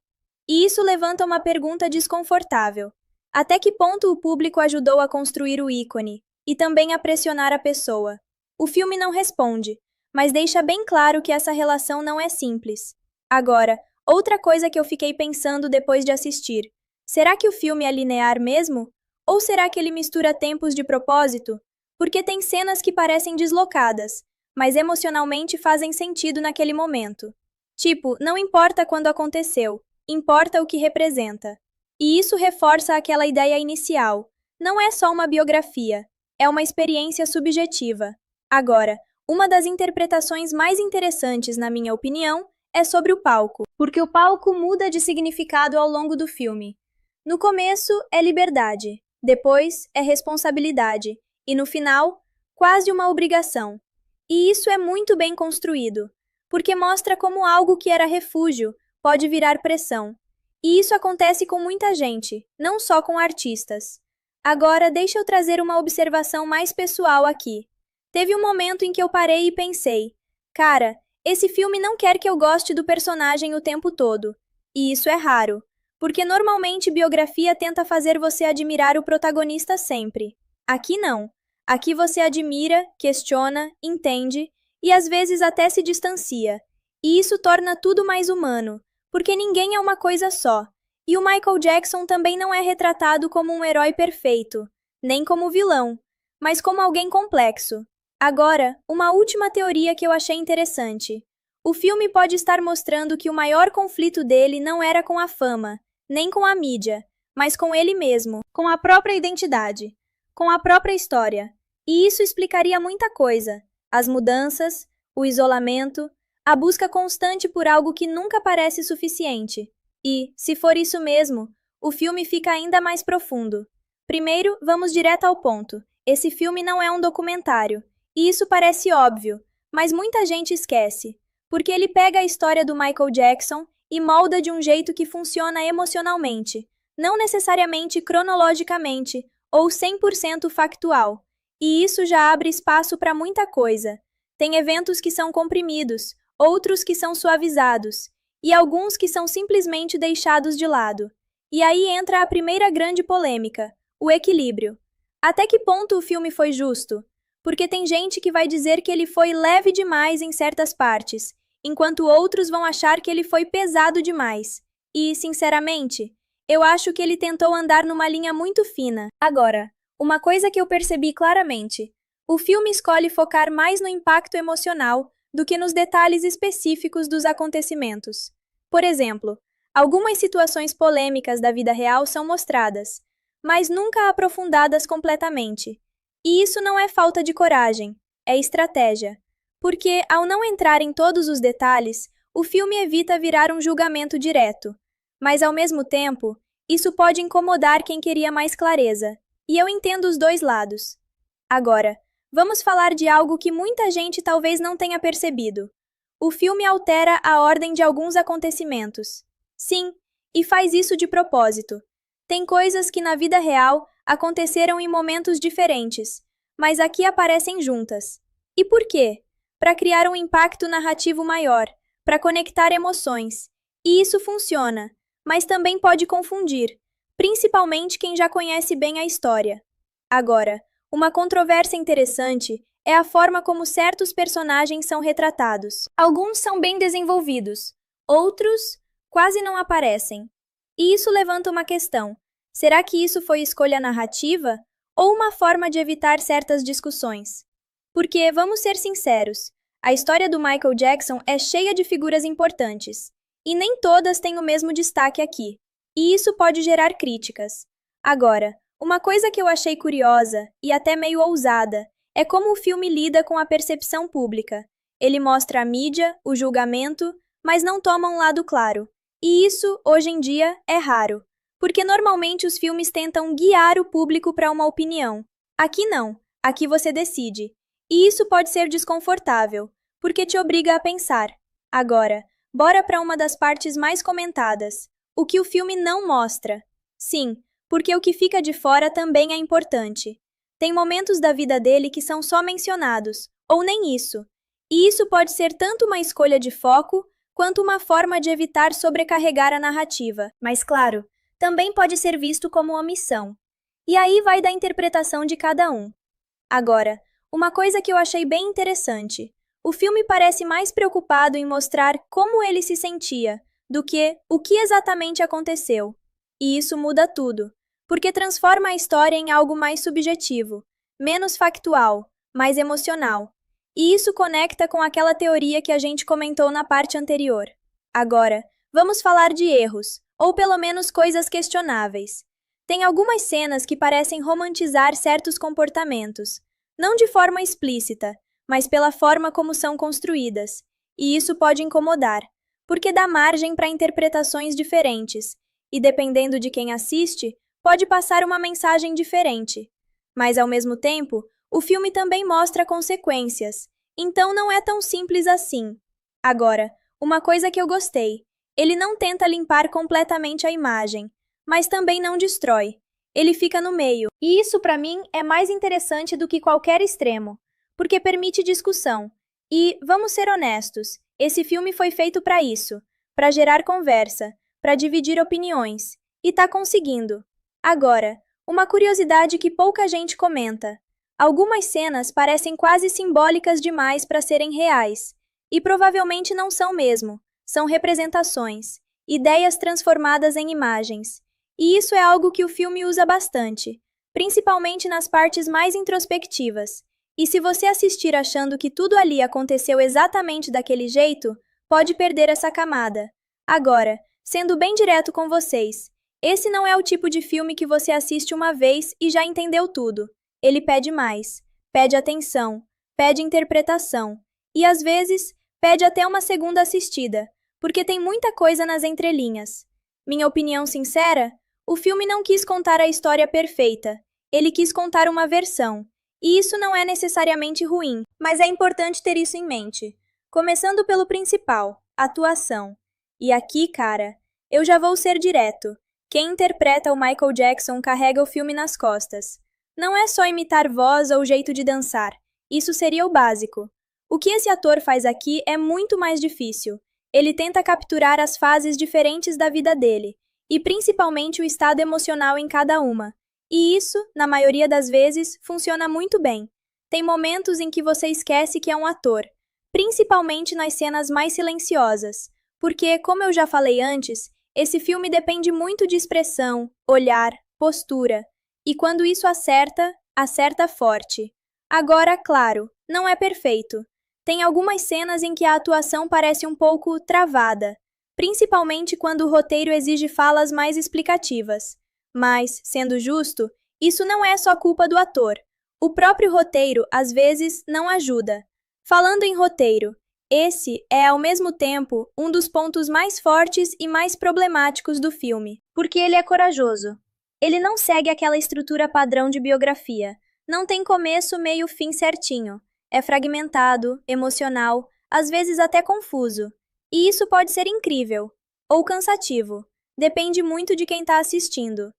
E isso levanta uma pergunta desconfortável. Até que ponto o público ajudou a construir o ícone e também a pressionar a pessoa? O filme não responde, mas deixa bem claro que essa relação não é simples. Agora, outra coisa que eu fiquei pensando depois de assistir: será que o filme é linear mesmo? Ou será que ele mistura tempos de propósito? Porque tem cenas que parecem deslocadas, mas emocionalmente fazem sentido naquele momento. Tipo, não importa quando aconteceu, importa o que representa. E isso reforça aquela ideia inicial. Não é só uma biografia, é uma experiência subjetiva. Agora, uma das interpretações mais interessantes, na minha opinião, é sobre o palco, porque o palco muda de significado ao longo do filme. No começo é liberdade, depois é responsabilidade, e no final, quase uma obrigação. E isso é muito bem construído, porque mostra como algo que era refúgio pode virar pressão. E isso acontece com muita gente, não só com artistas. Agora, deixa eu trazer uma observação mais pessoal aqui. Teve um momento em que eu parei e pensei: cara, esse filme não quer que eu goste do personagem o tempo todo. E isso é raro, porque normalmente biografia tenta fazer você admirar o protagonista sempre. Aqui não. Aqui você admira, questiona, entende e às vezes até se distancia. E isso torna tudo mais humano, porque ninguém é uma coisa só. E o Michael Jackson também não é retratado como um herói perfeito, nem como vilão, mas como alguém complexo. Agora, uma última teoria que eu achei interessante. O filme pode estar mostrando que o maior conflito dele não era com a fama, nem com a mídia, mas com ele mesmo, com a própria identidade, com a própria história. E isso explicaria muita coisa: as mudanças, o isolamento, a busca constante por algo que nunca parece suficiente. E, se for isso mesmo, o filme fica ainda mais profundo. Primeiro, vamos direto ao ponto. Esse filme não é um documentário. E isso parece óbvio, mas muita gente esquece. Porque ele pega a história do Michael Jackson e molda de um jeito que funciona emocionalmente, não necessariamente cronologicamente ou 100% factual. E isso já abre espaço para muita coisa. Tem eventos que são comprimidos, outros que são suavizados, e alguns que são simplesmente deixados de lado. E aí entra a primeira grande polêmica: o equilíbrio. Até que ponto o filme foi justo? Porque tem gente que vai dizer que ele foi leve demais em certas partes, enquanto outros vão achar que ele foi pesado demais. E, sinceramente, eu acho que ele tentou andar numa linha muito fina. Agora, uma coisa que eu percebi claramente: o filme escolhe focar mais no impacto emocional do que nos detalhes específicos dos acontecimentos. Por exemplo, algumas situações polêmicas da vida real são mostradas, mas nunca aprofundadas completamente. E isso não é falta de coragem, é estratégia. Porque, ao não entrar em todos os detalhes, o filme evita virar um julgamento direto. Mas, ao mesmo tempo, isso pode incomodar quem queria mais clareza. E eu entendo os dois lados. Agora, vamos falar de algo que muita gente talvez não tenha percebido. O filme altera a ordem de alguns acontecimentos. Sim, e faz isso de propósito. Tem coisas que na vida real aconteceram em momentos diferentes, mas aqui aparecem juntas. E por quê? Para criar um impacto narrativo maior, para conectar emoções. E isso funciona, mas também pode confundir, principalmente quem já conhece bem a história. Agora, uma controvérsia interessante é a forma como certos personagens são retratados. Alguns são bem desenvolvidos, outros quase não aparecem. E isso levanta uma questão: será que isso foi escolha narrativa? ou uma forma de evitar certas discussões. Porque, vamos ser sinceros, a história do Michael Jackson é cheia de figuras importantes, e nem todas têm o mesmo destaque aqui, e isso pode gerar críticas. Agora, uma coisa que eu achei curiosa, e até meio ousada, é como o filme lida com a percepção pública. Ele mostra a mídia, o julgamento, mas não toma um lado claro. E isso, hoje em dia, é raro, porque normalmente os filmes tentam guiar o público para uma opinião. Aqui não, aqui você decide. E isso pode ser desconfortável, porque te obriga a pensar. Agora, bora para uma das partes mais comentadas: o que o filme não mostra. Sim, porque o que fica de fora também é importante. Tem momentos da vida dele que são só mencionados, ou nem isso. E isso pode ser tanto uma escolha de foco, quanto uma forma de evitar sobrecarregar a narrativa. Mas claro, também pode ser visto como omissão. E aí vai da interpretação de cada um. Agora, uma coisa que eu achei bem interessante. O filme parece mais preocupado em mostrar como ele se sentia, do que o que exatamente aconteceu. E isso muda tudo, porque transforma a história em algo mais subjetivo, menos factual, mais emocional. E isso conecta com aquela teoria que a gente comentou na parte anterior. Agora, vamos falar de erros, ou pelo menos coisas questionáveis. Tem algumas cenas que parecem romantizar certos comportamentos, não de forma explícita, mas pela forma como são construídas. E isso pode incomodar, porque dá margem para interpretações diferentes, e dependendo de quem assiste, pode passar uma mensagem diferente. Mas, ao mesmo tempo, o filme também mostra consequências, então não é tão simples assim. Agora, uma coisa que eu gostei: ele não tenta limpar completamente a imagem, mas também não destrói. Ele fica no meio. E isso, para mim, é mais interessante do que qualquer extremo, porque permite discussão. E, vamos ser honestos, esse filme foi feito para isso, para gerar conversa, para dividir opiniões, e tá conseguindo. Agora, uma curiosidade que pouca gente comenta. Algumas cenas parecem quase simbólicas demais para serem reais, e provavelmente não são mesmo. São representações, ideias transformadas em imagens. E isso é algo que o filme usa bastante, principalmente nas partes mais introspectivas. E se você assistir achando que tudo ali aconteceu exatamente daquele jeito, pode perder essa camada. Agora, sendo bem direto com vocês, esse não é o tipo de filme que você assiste uma vez e já entendeu tudo. Ele pede mais, pede atenção, pede interpretação, e às vezes pede até uma segunda assistida, porque tem muita coisa nas entrelinhas. Minha opinião sincera? O filme não quis contar a história perfeita, ele quis contar uma versão. E isso não é necessariamente ruim, mas é importante ter isso em mente. Começando pelo principal, atuação. E aqui, cara, eu já vou ser direto. Quem interpreta o Michael Jackson carrega o filme nas costas. Não é só imitar voz ou jeito de dançar. Isso seria o básico. O que esse ator faz aqui é muito mais difícil. Ele tenta capturar as fases diferentes da vida dele, e principalmente o estado emocional em cada uma. E isso, na maioria das vezes, funciona muito bem. Tem momentos em que você esquece que é um ator, principalmente nas cenas mais silenciosas, porque, como eu já falei antes, esse filme depende muito de expressão, olhar, postura, e quando isso acerta, acerta forte. Agora, claro, não é perfeito. Tem algumas cenas em que a atuação parece um pouco travada, principalmente quando o roteiro exige falas mais explicativas. Mas, sendo justo, isso não é só culpa do ator. O próprio roteiro, às vezes, não ajuda. Falando em roteiro, esse é, ao mesmo tempo, um dos pontos mais fortes e mais problemáticos do filme, porque ele é corajoso. Ele não segue aquela estrutura padrão de biografia. Não tem começo, meio, fim certinho. É fragmentado, emocional, às vezes até confuso. E isso pode ser incrível, ou cansativo. Depende muito de quem está assistindo.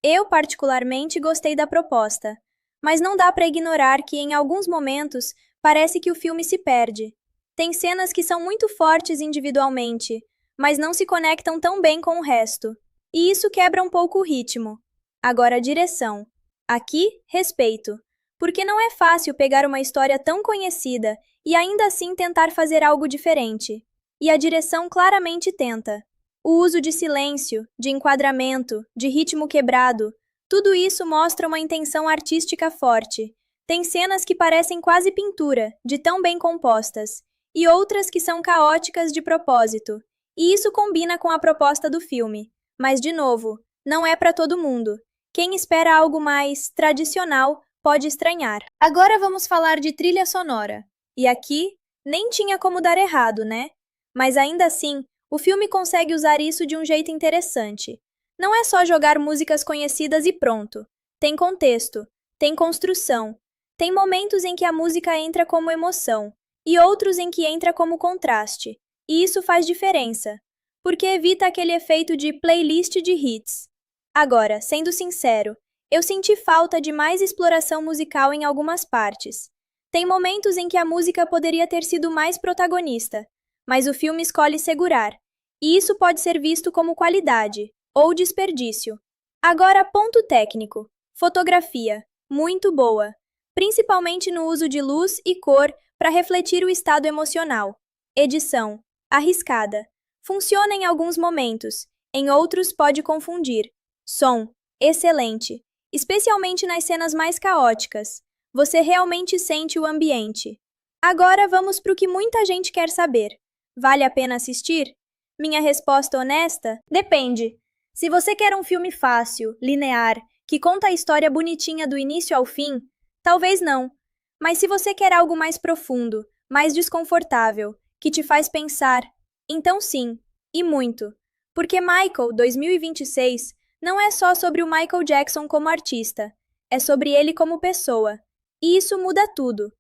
Eu, particularmente, gostei da proposta, mas não dá para ignorar que, em alguns momentos, parece que o filme se perde. Tem cenas que são muito fortes individualmente, mas não se conectam tão bem com o resto, e isso quebra um pouco o ritmo. Agora, a direção. Aqui, respeito, porque não é fácil pegar uma história tão conhecida e ainda assim tentar fazer algo diferente. E a direção claramente tenta. O uso de silêncio, de enquadramento, de ritmo quebrado, Tudo isso mostra uma intenção artística forte. Tem cenas que parecem quase pintura, de tão bem compostas, e outras que são caóticas de propósito. E isso combina com a proposta do filme. Mas, de novo, não é para todo mundo. Quem espera algo mais tradicional pode estranhar. Agora vamos falar de trilha sonora. E aqui, nem tinha como dar errado, né? Mas ainda assim, o filme consegue usar isso de um jeito interessante. Não é só jogar músicas conhecidas e pronto. Tem contexto, tem construção, tem momentos em que a música entra como emoção e outros em que entra como contraste. E isso faz diferença, porque evita aquele efeito de playlist de hits. Agora, sendo sincero, eu senti falta de mais exploração musical em algumas partes. Tem momentos em que a música poderia ter sido mais protagonista, mas o filme escolhe segurar, e isso pode ser visto como qualidade ou desperdício. Agora, ponto técnico. Fotografia, muito boa, principalmente no uso de luz e cor para refletir o estado emocional. Edição, arriscada. Funciona em alguns momentos, em outros pode confundir. Som, excelente, especialmente nas cenas mais caóticas. Você realmente sente o ambiente. Agora vamos para o que muita gente quer saber. Vale a pena assistir? Minha resposta honesta? Depende. Se você quer um filme fácil, linear, que conta a história bonitinha do início ao fim, talvez não. Mas se você quer algo mais profundo, mais desconfortável, que te faz pensar, então sim, e muito. Porque Michael 2026 não é só sobre o Michael Jackson como artista, é sobre ele como pessoa. E isso muda tudo.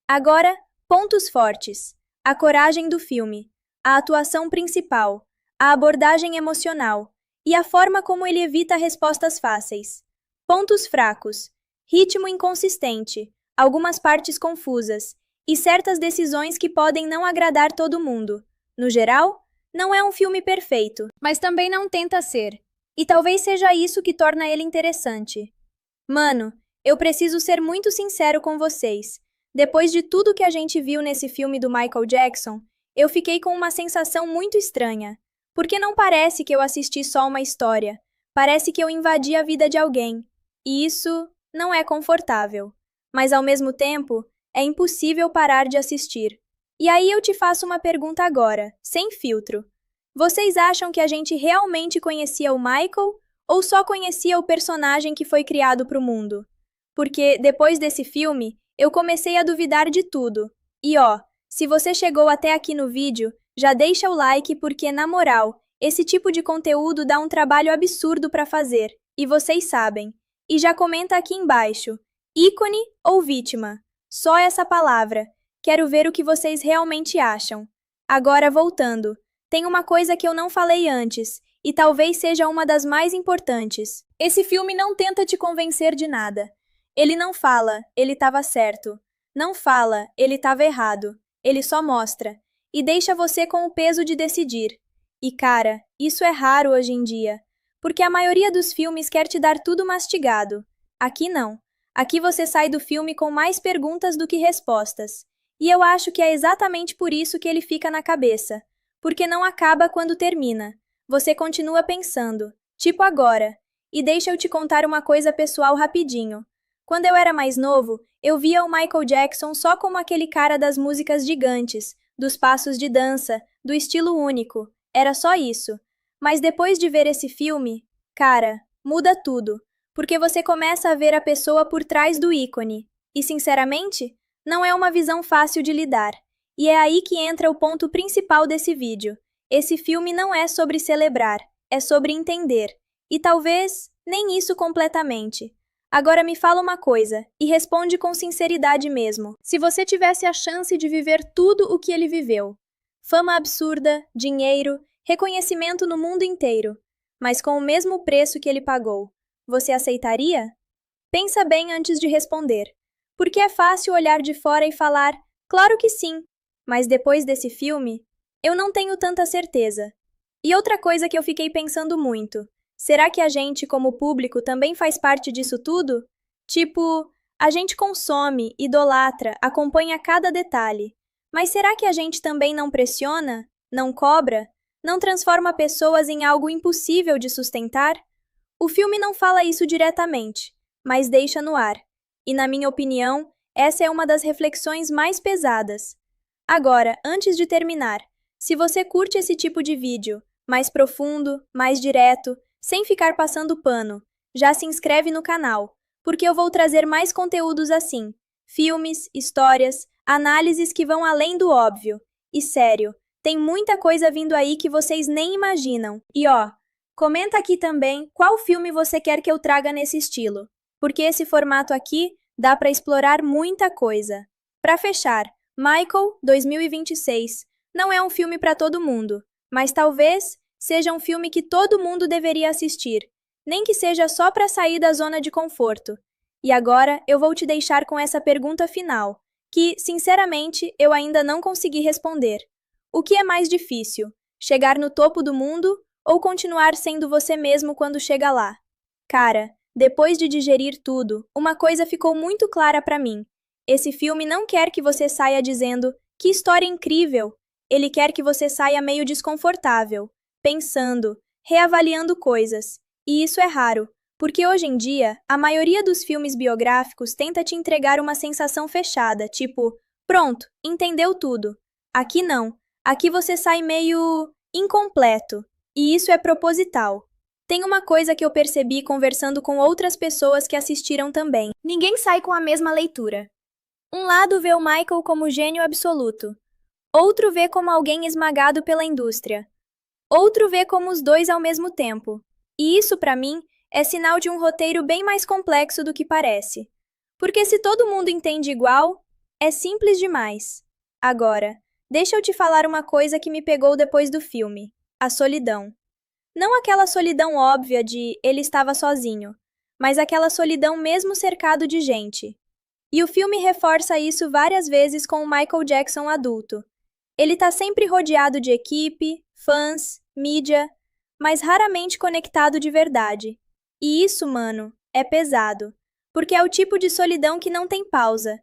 Agora, pontos fortes. A coragem do filme, a atuação principal, a abordagem emocional e a forma como ele evita respostas fáceis. Pontos fracos. Ritmo inconsistente, algumas partes confusas e certas decisões que podem não agradar todo mundo. No geral, não é um filme perfeito, mas também não tenta ser. E talvez seja isso que torna ele interessante. Mano, eu preciso ser muito sincero com vocês. Depois de tudo que a gente viu nesse filme do Michael Jackson, eu fiquei com uma sensação muito estranha. Porque não parece que eu assisti só uma história. Parece que eu invadi a vida de alguém. E isso não é confortável. Mas ao mesmo tempo, é impossível parar de assistir. E aí eu te faço uma pergunta agora, sem filtro. Vocês acham que a gente realmente conhecia o Michael ou só conhecia o personagem que foi criado para o mundo? Porque depois desse filme, eu comecei a duvidar de tudo. E ó, se você chegou até aqui no vídeo, já deixa o like porque, na moral, esse tipo de conteúdo dá um trabalho absurdo para fazer, e vocês sabem. E já comenta aqui embaixo, ícone ou vítima? Só essa palavra. Quero ver o que vocês realmente acham. Agora voltando, tem uma coisa que eu não falei antes, e talvez seja uma das mais importantes. Esse filme não tenta te convencer de nada. Ele não fala, ele estava certo. Não fala, ele estava errado. Ele só mostra. E deixa você com o peso de decidir. E cara, isso é raro hoje em dia. Porque a maioria dos filmes quer te dar tudo mastigado. Aqui não. Aqui você sai do filme com mais perguntas do que respostas. E eu acho que é exatamente por isso que ele fica na cabeça. Porque não acaba quando termina. Você continua pensando. Tipo agora. E deixa eu te contar uma coisa pessoal rapidinho. Quando eu era mais novo, eu via o Michael Jackson só como aquele cara das músicas gigantes, dos passos de dança, do estilo único. Era só isso. Mas depois de ver esse filme, cara, muda tudo. Porque você começa a ver a pessoa por trás do ícone. E, sinceramente, não é uma visão fácil de lidar. E é aí que entra o ponto principal desse vídeo. Esse filme não é sobre celebrar, é sobre entender. E talvez nem isso completamente. Agora me fala uma coisa, e responde com sinceridade mesmo. Se você tivesse a chance de viver tudo o que ele viveu, fama absurda, dinheiro, reconhecimento no mundo inteiro, mas com o mesmo preço que ele pagou, você aceitaria? Pensa bem antes de responder, porque é fácil olhar de fora e falar, claro que sim, mas depois desse filme, eu não tenho tanta certeza. E outra coisa que eu fiquei pensando muito, será que a gente, como público, também faz parte disso tudo? Tipo, a gente consome, idolatra, acompanha cada detalhe. Mas será que a gente também não pressiona? Não cobra? Não transforma pessoas em algo impossível de sustentar? O filme não fala isso diretamente, mas deixa no ar. E, na minha opinião, essa é uma das reflexões mais pesadas. Agora, antes de terminar, se você curte esse tipo de vídeo, mais profundo, mais direto, sem ficar passando pano, já se inscreve no canal, porque eu vou trazer mais conteúdos assim, filmes, histórias, análises que vão além do óbvio. E sério, tem muita coisa vindo aí que vocês nem imaginam. E ó, comenta aqui também qual filme você quer que eu traga nesse estilo, porque esse formato aqui dá para explorar muita coisa. Para fechar, Michael, 2026, não é um filme para todo mundo, mas talvez seja um filme que todo mundo deveria assistir, nem que seja só para sair da zona de conforto. E agora eu vou te deixar com essa pergunta final, que, sinceramente, eu ainda não consegui responder. O que é mais difícil? Chegar no topo do mundo ou continuar sendo você mesmo quando chega lá? Cara, depois de digerir tudo, uma coisa ficou muito clara para mim. Esse filme não quer que você saia dizendo que história incrível. Ele quer que você saia meio desconfortável, pensando, reavaliando coisas. E isso é raro, porque hoje em dia, a maioria dos filmes biográficos tenta te entregar uma sensação fechada, tipo, pronto, entendeu tudo. Aqui não. Aqui você sai meio incompleto. E isso é proposital. Tem uma coisa que eu percebi conversando com outras pessoas que assistiram também. Ninguém sai com a mesma leitura. Um lado vê o Michael como gênio absoluto. Outro vê como alguém esmagado pela indústria. Outro vê como os dois ao mesmo tempo. E isso, para mim, é sinal de um roteiro bem mais complexo do que parece. Porque se todo mundo entende igual, é simples demais. Agora, deixa eu te falar uma coisa que me pegou depois do filme: a solidão. Não aquela solidão óbvia de ele estava sozinho, mas aquela solidão mesmo cercado de gente. E o filme reforça isso várias vezes com o Michael Jackson adulto. Ele tá sempre rodeado de equipe, fãs, mídia, mas raramente conectado de verdade. E isso, mano, é pesado, porque é o tipo de solidão que não tem pausa.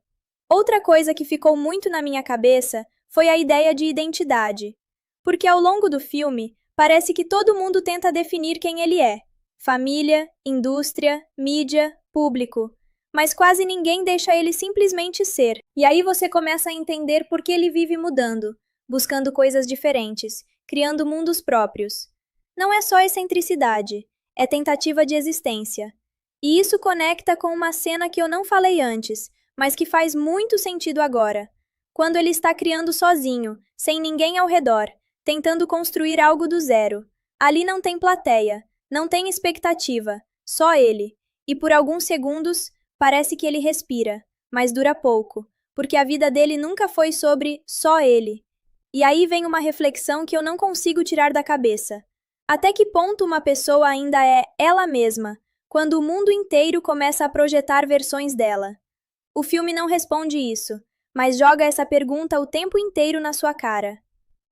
Outra coisa que ficou muito na minha cabeça foi a ideia de identidade. Porque ao longo do filme, parece que todo mundo tenta definir quem ele é. Família, indústria, mídia, público. Mas quase ninguém deixa ele simplesmente ser. E aí você começa a entender por que ele vive mudando, buscando coisas diferentes, criando mundos próprios. Não é só excentricidade, é tentativa de existência. E isso conecta com uma cena que eu não falei antes, mas que faz muito sentido agora. Quando ele está criando sozinho, sem ninguém ao redor, tentando construir algo do zero. Ali não tem plateia, não tem expectativa, só ele. E por alguns segundos, parece que ele respira, mas dura pouco, porque a vida dele nunca foi sobre só ele. E aí vem uma reflexão que eu não consigo tirar da cabeça. Até que ponto uma pessoa ainda é ela mesma, quando o mundo inteiro começa a projetar versões dela? O filme não responde isso, mas joga essa pergunta o tempo inteiro na sua cara.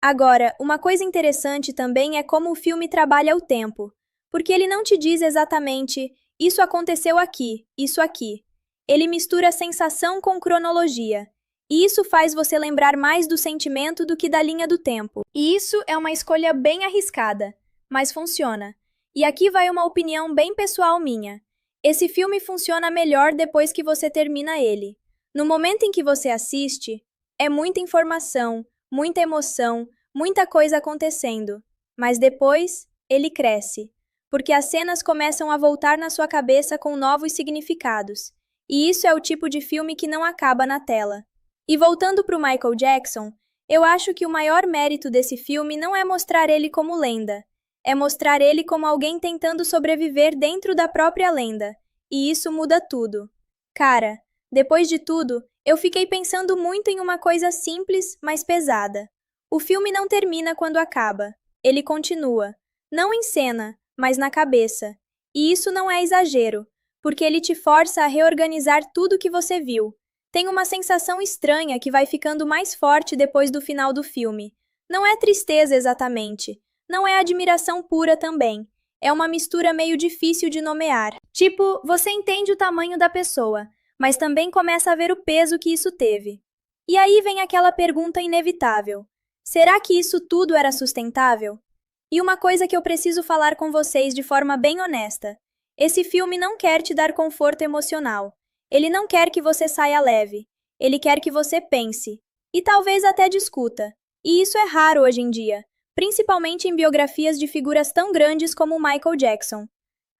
Agora, uma coisa interessante também é como o filme trabalha o tempo, porque ele não te diz exatamente isso aconteceu aqui, isso aqui. Ele mistura sensação com cronologia, e isso faz você lembrar mais do sentimento do que da linha do tempo. E isso é uma escolha bem arriscada, mas funciona. E aqui vai uma opinião bem pessoal minha. Esse filme funciona melhor depois que você termina ele. No momento em que você assiste, é muita informação, muita emoção, muita coisa acontecendo. Mas depois, ele cresce, porque as cenas começam a voltar na sua cabeça com novos significados. E isso é o tipo de filme que não acaba na tela. E voltando para o Michael Jackson, eu acho que o maior mérito desse filme não é mostrar ele como lenda, é mostrar ele como alguém tentando sobreviver dentro da própria lenda. E isso muda tudo. Cara, depois de tudo, eu fiquei pensando muito em uma coisa simples, mas pesada. O filme não termina quando acaba. Ele continua. Não em cena, mas na cabeça. E isso não é exagero, porque ele te força a reorganizar tudo que você viu. Tem uma sensação estranha que vai ficando mais forte depois do final do filme. Não é tristeza exatamente. Não é admiração pura também. É uma mistura meio difícil de nomear. Tipo, você entende o tamanho da pessoa, mas também começa a ver o peso que isso teve. E aí vem aquela pergunta inevitável. Será que isso tudo era sustentável? E uma coisa que eu preciso falar com vocês de forma bem honesta. Esse filme não quer te dar conforto emocional. Ele não quer que você saia leve. Ele quer que você pense. E talvez até discuta. E isso é raro hoje em dia, principalmente em biografias de figuras tão grandes como Michael Jackson.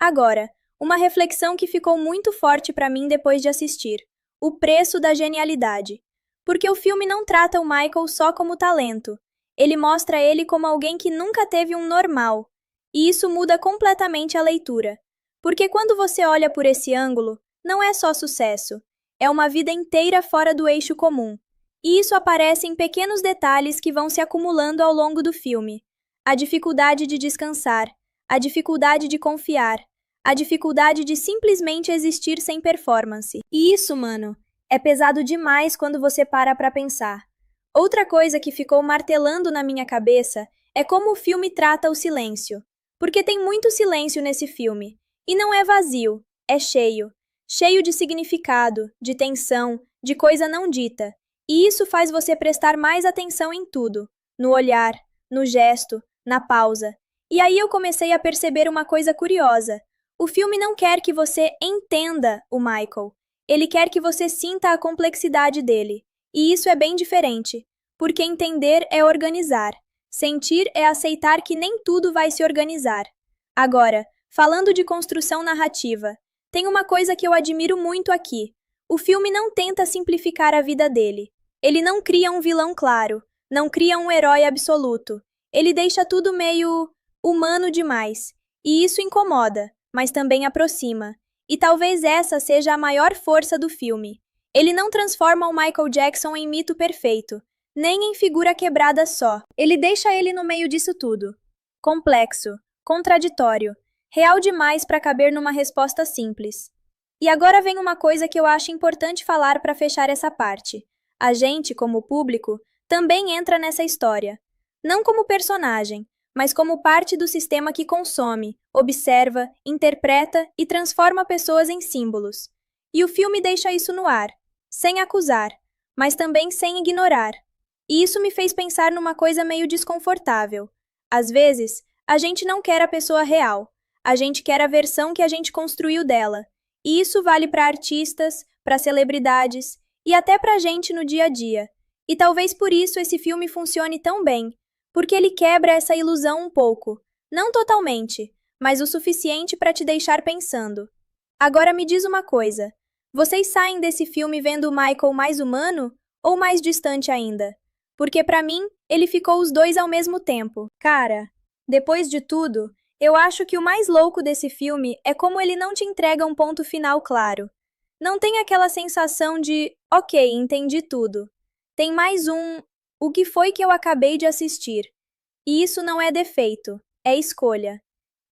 Agora, uma reflexão que ficou muito forte para mim depois de assistir: o preço da genialidade. Porque o filme não trata o Michael só como talento. Ele mostra ele como alguém que nunca teve um normal. E isso muda completamente a leitura. Porque quando você olha por esse ângulo, não é só sucesso, é uma vida inteira fora do eixo comum. E isso aparece em pequenos detalhes que vão se acumulando ao longo do filme. A dificuldade de descansar, a dificuldade de confiar, a dificuldade de simplesmente existir sem performance. E isso, mano, é pesado demais quando você para pra pensar. Outra coisa que ficou martelando na minha cabeça é como o filme trata o silêncio. Porque tem muito silêncio nesse filme. E não é vazio, é cheio. Cheio de significado, de tensão, de coisa não dita. E isso faz você prestar mais atenção em tudo. No olhar, no gesto, na pausa. E aí eu comecei a perceber uma coisa curiosa. O filme não quer que você entenda o Michael. Ele quer que você sinta a complexidade dele. E isso é bem diferente. Porque entender é organizar. Sentir é aceitar que nem tudo vai se organizar. Agora, falando de construção narrativa, tem uma coisa que eu admiro muito aqui. O filme não tenta simplificar a vida dele. Ele não cria um vilão claro, não cria um herói absoluto. Ele deixa tudo meio humano demais. E isso incomoda, mas também aproxima. E talvez essa seja a maior força do filme. Ele não transforma o Michael Jackson em mito perfeito, nem em figura quebrada só. Ele deixa ele no meio disso tudo. Complexo, contraditório, real demais para caber numa resposta simples. E agora vem uma coisa que eu acho importante falar para fechar essa parte. A gente, como público, também entra nessa história. Não como personagem, mas como parte do sistema que consome, observa, interpreta e transforma pessoas em símbolos. E o filme deixa isso no ar, sem acusar, mas também sem ignorar. E isso me fez pensar numa coisa meio desconfortável. Às vezes, a gente não quer a pessoa real. A gente quer a versão que a gente construiu dela. E isso vale para artistas, para celebridades e até para a gente no dia a dia. E talvez por isso esse filme funcione tão bem, porque ele quebra essa ilusão um pouco. Não totalmente, mas o suficiente para te deixar pensando. Agora me diz uma coisa. Vocês saem desse filme vendo o Michael mais humano ou mais distante ainda? Porque para mim, ele ficou os dois ao mesmo tempo. Cara, depois de tudo, eu acho que o mais louco desse filme é como ele não te entrega um ponto final claro. Não tem aquela sensação de, ok, entendi tudo. Tem mais o que foi que eu acabei de assistir? E isso não é defeito, é escolha.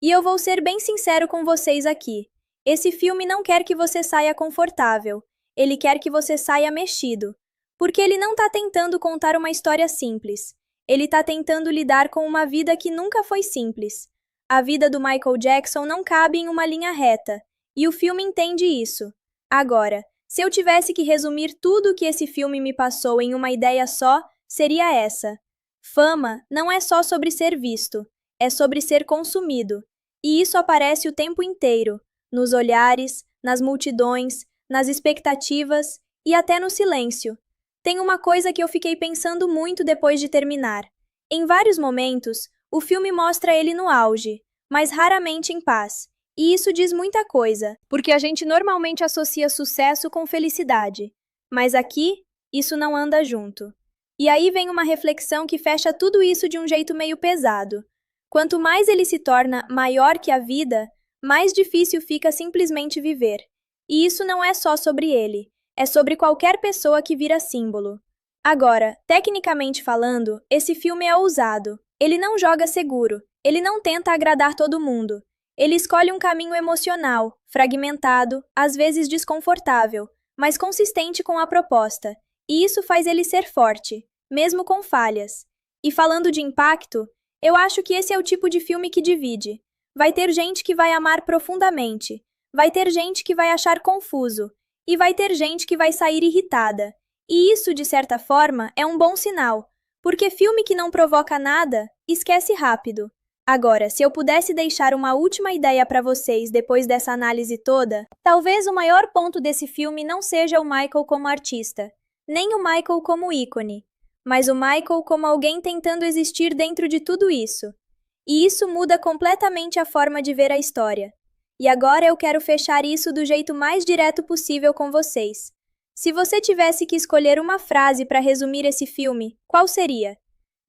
E eu vou ser bem sincero com vocês aqui. Esse filme não quer que você saia confortável. Ele quer que você saia mexido. Porque ele não tá tentando contar uma história simples. Ele tá tentando lidar com uma vida que nunca foi simples. A vida do Michael Jackson não cabe em uma linha reta, e o filme entende isso. Agora, se eu tivesse que resumir tudo o que esse filme me passou em uma ideia só, seria essa. Fama não é só sobre ser visto, é sobre ser consumido. E isso aparece o tempo inteiro, nos olhares, nas multidões, nas expectativas e até no silêncio. Tem uma coisa que eu fiquei pensando muito depois de terminar. Em vários momentos, o filme mostra ele no auge, mas raramente em paz. E isso diz muita coisa, porque a gente normalmente associa sucesso com felicidade. Mas aqui, isso não anda junto. E aí vem uma reflexão que fecha tudo isso de um jeito meio pesado. Quanto mais ele se torna maior que a vida, mais difícil fica simplesmente viver. E isso não é só sobre ele, é sobre qualquer pessoa que vira símbolo. Agora, tecnicamente falando, esse filme é ousado. Ele não joga seguro, ele não tenta agradar todo mundo. Ele escolhe um caminho emocional, fragmentado, às vezes desconfortável, mas consistente com a proposta. E isso faz ele ser forte, mesmo com falhas. E falando de impacto, eu acho que esse é o tipo de filme que divide. Vai ter gente que vai amar profundamente, vai ter gente que vai achar confuso, e vai ter gente que vai sair irritada. E isso, de certa forma, é um bom sinal, porque filme que não provoca nada, esquece rápido. Agora, se eu pudesse deixar uma última ideia para vocês depois dessa análise toda, talvez o maior ponto desse filme não seja o Michael como artista, nem o Michael como ícone, mas o Michael como alguém tentando existir dentro de tudo isso. E isso muda completamente a forma de ver a história. E agora eu quero fechar isso do jeito mais direto possível com vocês. Se você tivesse que escolher uma frase para resumir esse filme, qual seria?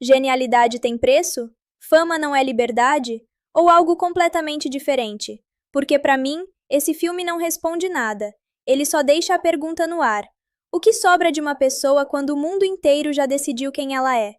Genialidade tem preço? Fama não é liberdade? Ou algo completamente diferente? Porque para mim, esse filme não responde nada. Ele só deixa a pergunta no ar. O que sobra de uma pessoa quando o mundo inteiro já decidiu quem ela é?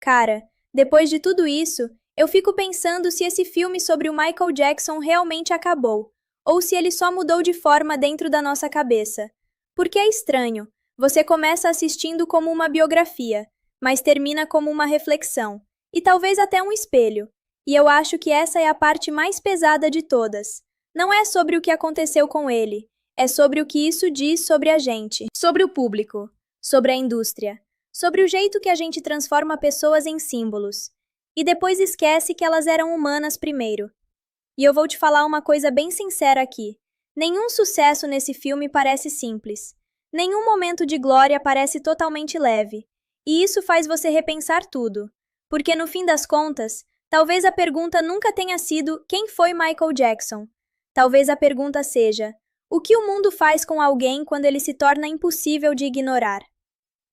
Cara, depois de tudo isso, eu fico pensando se esse filme sobre o Michael Jackson realmente acabou, ou se ele só mudou de forma dentro da nossa cabeça. Porque é estranho. Você começa assistindo como uma biografia, mas termina como uma reflexão. E talvez até um espelho. E eu acho que essa é a parte mais pesada de todas. Não é sobre o que aconteceu com ele, é sobre o que isso diz sobre a gente, sobre o público, sobre a indústria, sobre o jeito que a gente transforma pessoas em símbolos. E depois esquece que elas eram humanas primeiro. E eu vou te falar uma coisa bem sincera aqui. Nenhum sucesso nesse filme parece simples. Nenhum momento de glória parece totalmente leve. E isso faz você repensar tudo. Porque no fim das contas, talvez a pergunta nunca tenha sido quem foi Michael Jackson. Talvez a pergunta seja, o que o mundo faz com alguém quando ele se torna impossível de ignorar?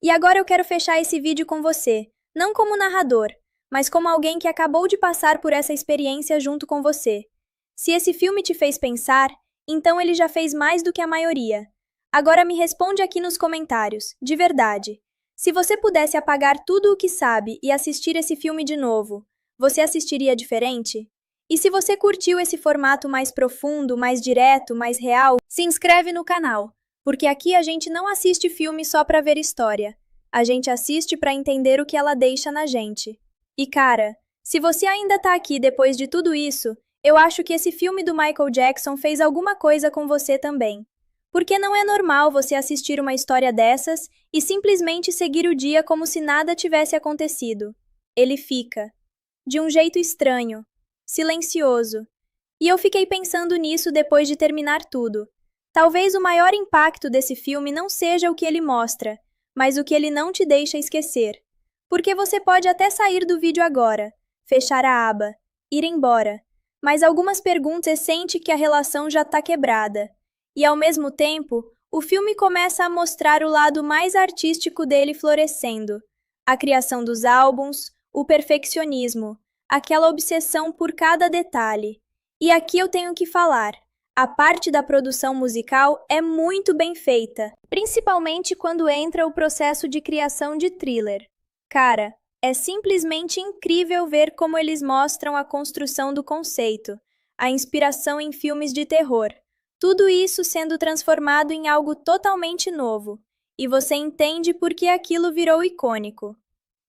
E agora eu quero fechar esse vídeo com você, não como narrador, mas como alguém que acabou de passar por essa experiência junto com você. Se esse filme te fez pensar, então ele já fez mais do que a maioria. Agora me responde aqui nos comentários, de verdade. Se você pudesse apagar tudo o que sabe e assistir esse filme de novo, você assistiria diferente? E se você curtiu esse formato mais profundo, mais direto, mais real, se inscreve no canal, porque aqui a gente não assiste filme só para ver história. A gente assiste para entender o que ela deixa na gente. E cara, se você ainda tá aqui depois de tudo isso, eu acho que esse filme do Michael Jackson fez alguma coisa com você também. Porque não é normal você assistir uma história dessas e simplesmente seguir o dia como se nada tivesse acontecido. Ele fica, de um jeito estranho, silencioso. E eu fiquei pensando nisso depois de terminar tudo. Talvez o maior impacto desse filme não seja o que ele mostra, mas o que ele não te deixa esquecer. Porque você pode até sair do vídeo agora, fechar a aba, ir embora, mas algumas perguntas sentem que a relação já está quebrada. E ao mesmo tempo, o filme começa a mostrar o lado mais artístico dele florescendo. A criação dos álbuns, o perfeccionismo, aquela obsessão por cada detalhe. E aqui eu tenho que falar, a parte da produção musical é muito bem feita, principalmente quando entra o processo de criação de Thriller. Cara, é simplesmente incrível ver como eles mostram a construção do conceito, a inspiração em filmes de terror. Tudo isso sendo transformado em algo totalmente novo, e você entende por que aquilo virou icônico.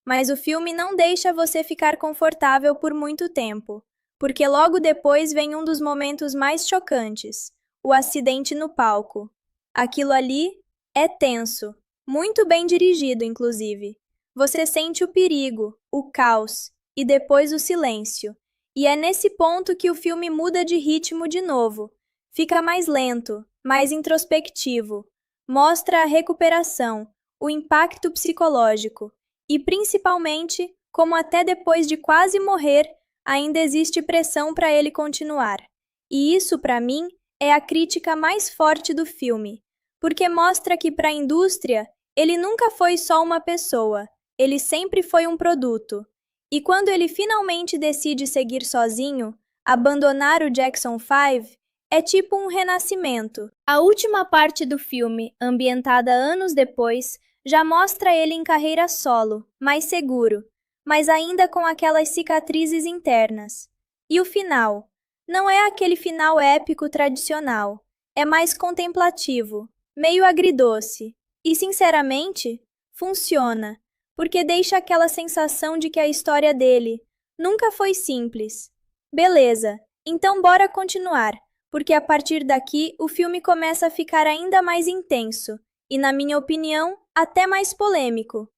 Mas o filme não deixa você ficar confortável por muito tempo, porque logo depois vem um dos momentos mais chocantes, o acidente no palco. Aquilo ali é tenso, muito bem dirigido, inclusive. Você sente o perigo, o caos, e depois o silêncio. E é nesse ponto que o filme muda de ritmo de novo. Fica mais lento, mais introspectivo. Mostra a recuperação, o impacto psicológico e, principalmente, como até depois de quase morrer, ainda existe pressão para ele continuar. E isso, para mim, é a crítica mais forte do filme, porque mostra que para a indústria, ele nunca foi só uma pessoa, ele sempre foi um produto. E quando ele finalmente decide seguir sozinho, abandonar o Jackson 5, é tipo um renascimento. A última parte do filme, ambientada anos depois, já mostra ele em carreira solo, mais seguro, mas ainda com aquelas cicatrizes internas. E o final? Não é aquele final épico tradicional, é mais contemplativo, meio agridoce. E, sinceramente, funciona, porque deixa aquela sensação de que a história dele nunca foi simples. Beleza, então bora continuar. Porque a partir daqui o filme começa a ficar ainda mais intenso e, na minha opinião, até mais polêmico.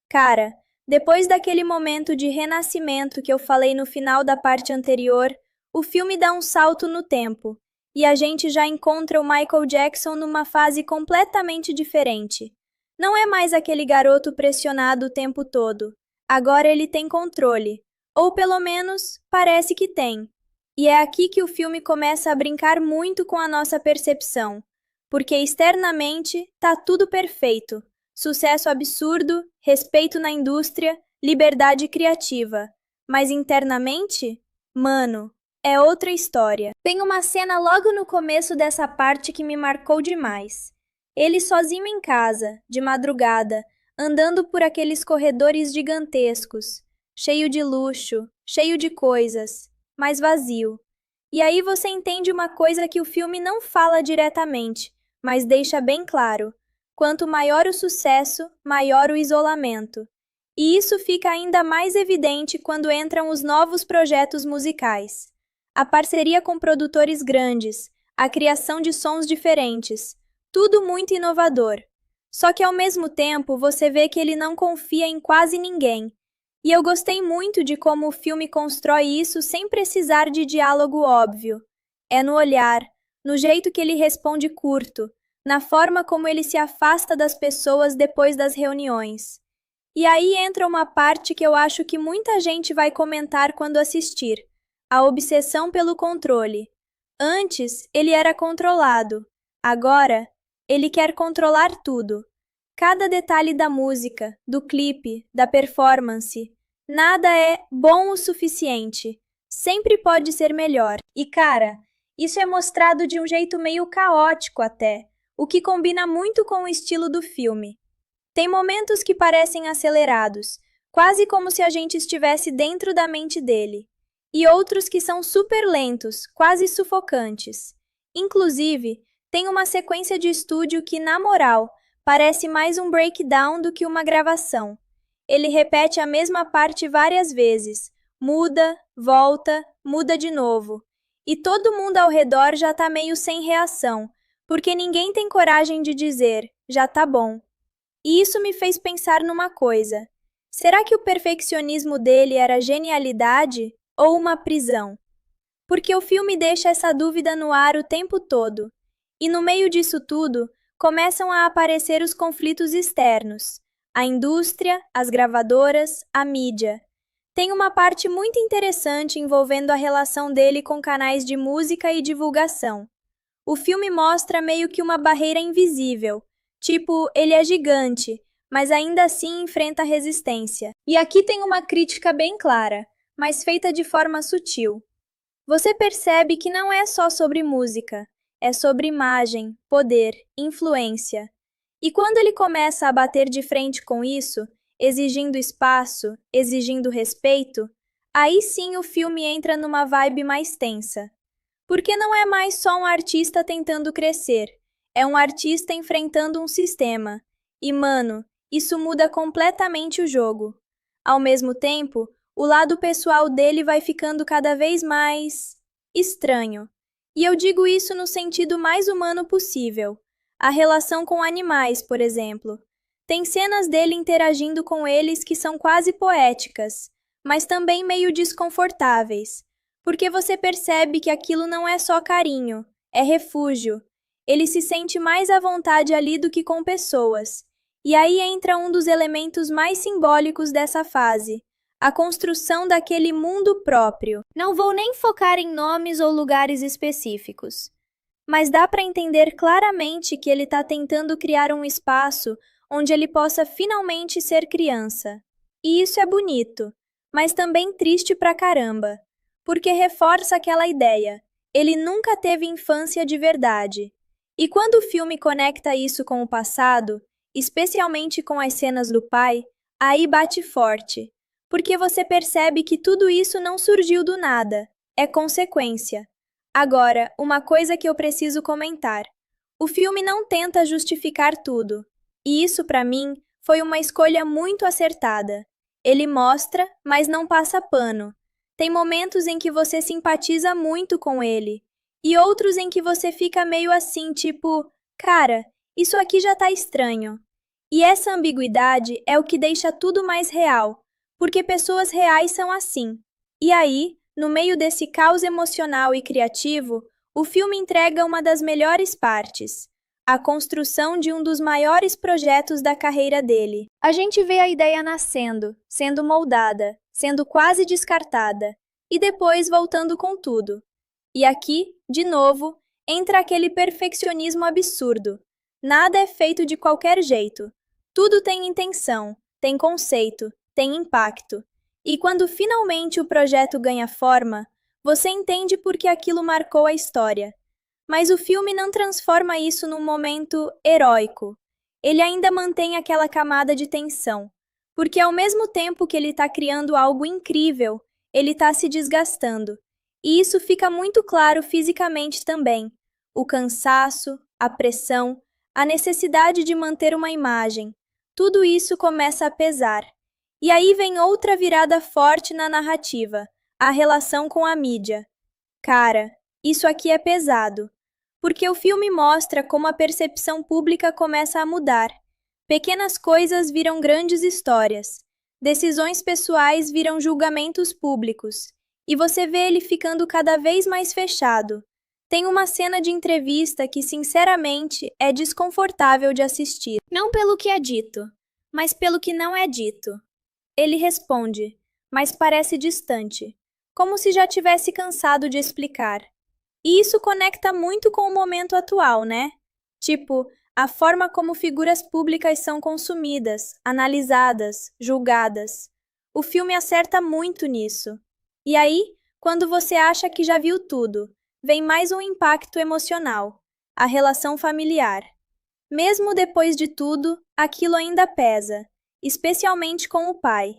Cara, Depois daquele momento de renascimento que eu falei no final da parte anterior, o filme dá um salto no tempo, e a gente já encontra o Michael Jackson numa fase completamente diferente. Não é mais aquele garoto pressionado o tempo todo. Agora ele tem controle, ou pelo menos parece que tem. E é aqui que o filme começa a brincar muito com a nossa percepção, porque externamente tá tudo perfeito. Sucesso absurdo, respeito na indústria, liberdade criativa. Mas internamente, mano, é outra história. Tem uma cena logo no começo dessa parte que me marcou demais. Ele sozinho em casa, de madrugada, andando por aqueles corredores gigantescos, cheio de luxo, cheio de coisas, mas vazio. E aí você entende uma coisa que o filme não fala diretamente, mas deixa bem claro. Quanto maior o sucesso, maior o isolamento. E isso fica ainda mais evidente quando entram os novos projetos musicais. A parceria com produtores grandes, a criação de sons diferentes, tudo muito inovador. Só que ao mesmo tempo você vê que ele não confia em quase ninguém. E eu gostei muito de como o filme constrói isso sem precisar de diálogo óbvio. É no olhar, no jeito que ele responde curto, na forma como ele se afasta das pessoas depois das reuniões. E aí entra uma parte que eu acho que muita gente vai comentar quando assistir: a obsessão pelo controle. Antes, ele era controlado. Agora, ele quer controlar tudo. Cada detalhe da música, do clipe, da performance. Nada é bom o suficiente. Sempre pode ser melhor. E cara, isso é mostrado de um jeito meio caótico até, o que combina muito com o estilo do filme. Tem momentos que parecem acelerados, quase como se a gente estivesse dentro da mente dele, e outros que são super lentos, quase sufocantes. Inclusive, tem uma sequência de estúdio que, na moral, parece mais um breakdown do que uma gravação. Ele repete a mesma parte várias vezes, muda, volta, muda de novo. E todo mundo ao redor já tá meio sem reação, porque ninguém tem coragem de dizer, já tá bom. E isso me fez pensar numa coisa. Será que o perfeccionismo dele era genialidade ou uma prisão? Porque o filme deixa essa dúvida no ar o tempo todo. E no meio disso tudo, começam a aparecer os conflitos externos. A indústria, as gravadoras, a mídia. Tem uma parte muito interessante envolvendo a relação dele com canais de música e divulgação. O filme mostra meio que uma barreira invisível. Tipo, ele é gigante, mas ainda assim enfrenta resistência. E aqui tem uma crítica bem clara, mas feita de forma sutil. Você percebe que não é só sobre música, é sobre imagem, poder, influência. E quando ele começa a bater de frente com isso, exigindo espaço, exigindo respeito, aí sim o filme entra numa vibe mais tensa. Porque não é mais só um artista tentando crescer, é um artista enfrentando um sistema. E, mano, isso muda completamente o jogo. Ao mesmo tempo, o lado pessoal dele vai ficando cada vez mais estranho. E eu digo isso no sentido mais humano possível. A relação com animais, por exemplo. Tem cenas dele interagindo com eles que são quase poéticas, mas também meio desconfortáveis, porque você percebe que aquilo não é só carinho, é refúgio. Ele se sente mais à vontade ali do que com pessoas. E aí entra um dos elementos mais simbólicos dessa fase, a construção daquele mundo próprio. Não vou nem focar em nomes ou lugares específicos, mas dá para entender claramente que ele está tentando criar um espaço onde ele possa finalmente ser criança. E isso é bonito, mas também triste pra caramba, porque reforça aquela ideia. Ele nunca teve infância de verdade. E quando o filme conecta isso com o passado, especialmente com as cenas do pai, aí bate forte, porque você percebe que tudo isso não surgiu do nada, é consequência. Agora, uma coisa que eu preciso comentar. O filme não tenta justificar tudo, e isso, para mim, foi uma escolha muito acertada. Ele mostra, mas não passa pano. Tem momentos em que você simpatiza muito com ele, e outros em que você fica meio assim, tipo, cara, isso aqui já tá estranho. E essa ambiguidade é o que deixa tudo mais real, porque pessoas reais são assim. E aí, no meio desse caos emocional e criativo, o filme entrega uma das melhores partes, a construção de um dos maiores projetos da carreira dele. A gente vê a ideia nascendo, sendo moldada, sendo quase descartada, e depois voltando com tudo. E aqui, de novo, entra aquele perfeccionismo absurdo. Nada é feito de qualquer jeito. Tudo tem intenção, tem conceito, tem impacto. E quando finalmente o projeto ganha forma, você entende por que aquilo marcou a história. Mas o filme não transforma isso num momento heróico. Ele ainda mantém aquela camada de tensão, porque ao mesmo tempo que ele está criando algo incrível, ele está se desgastando. E isso fica muito claro fisicamente também. O cansaço, a pressão, a necessidade de manter uma imagem. Tudo isso começa a pesar. E aí vem outra virada forte na narrativa, a relação com a mídia. Cara, isso aqui é pesado, porque o filme mostra como a percepção pública começa a mudar. Pequenas coisas viram grandes histórias, decisões pessoais viram julgamentos públicos, e você vê ele ficando cada vez mais fechado. Tem uma cena de entrevista que, sinceramente, é desconfortável de assistir. Não pelo que é dito, mas pelo que não é dito. Ele responde, mas parece distante, como se já tivesse cansado de explicar. E isso conecta muito com o momento atual, né? Tipo, a forma como figuras públicas são consumidas, analisadas, julgadas. O filme acerta muito nisso. E aí, quando você acha que já viu tudo, vem mais um impacto emocional, a relação familiar. Mesmo depois de tudo, aquilo ainda pesa, especialmente com o pai.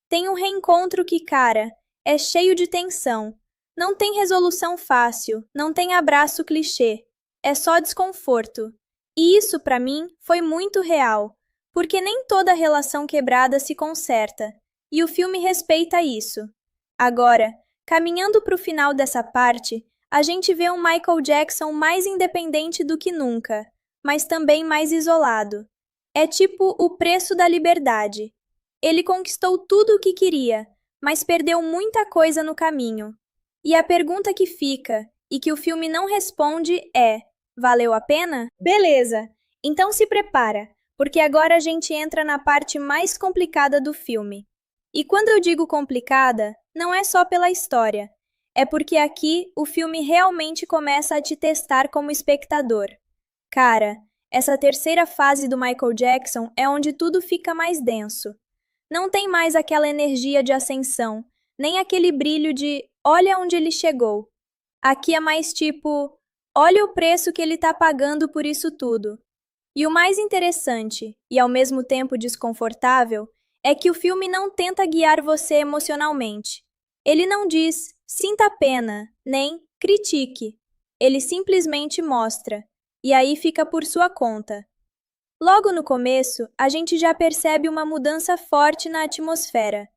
Tem um reencontro que, cara, é cheio de tensão. Não tem resolução fácil, não tem abraço clichê. É só desconforto. E isso, pra mim, foi muito real, porque nem toda relação quebrada se conserta, e o filme respeita isso. Agora, caminhando pro final dessa parte, a gente vê um Michael Jackson mais independente do que nunca, mas também mais isolado. É tipo o preço da liberdade. Ele conquistou tudo o que queria, mas perdeu muita coisa no caminho. E a pergunta que fica, e que o filme não responde, é: valeu a pena? Beleza, então se prepara, porque agora a gente entra na parte mais complicada do filme. E quando eu digo complicada, não é só pela história. É porque aqui o filme realmente começa a te testar como espectador. Cara, essa terceira fase do Michael Jackson é onde tudo fica mais denso. Não tem mais aquela energia de ascensão, nem aquele brilho de olha onde ele chegou. Aqui é mais tipo, olha o preço que ele tá pagando por isso tudo. E o mais interessante, e ao mesmo tempo desconfortável, é que o filme não tenta guiar você emocionalmente. Ele não diz, sinta pena, nem critique. Ele simplesmente mostra, e aí fica por sua conta. Logo no começo, a gente já percebe uma mudança forte na atmosfera.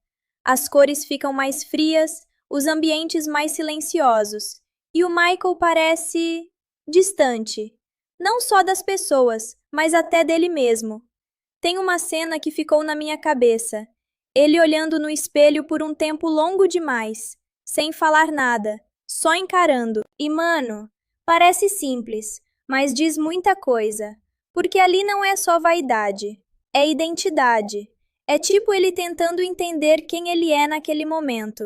As cores ficam mais frias, os ambientes mais silenciosos, e o Michael parece distante, não só das pessoas, mas até dele mesmo. Tem uma cena que ficou na minha cabeça, ele olhando no espelho por um tempo longo demais, sem falar nada, só encarando. E mano, parece simples, mas diz muita coisa, porque ali não é só vaidade, é identidade. É tipo ele tentando entender quem ele é naquele momento.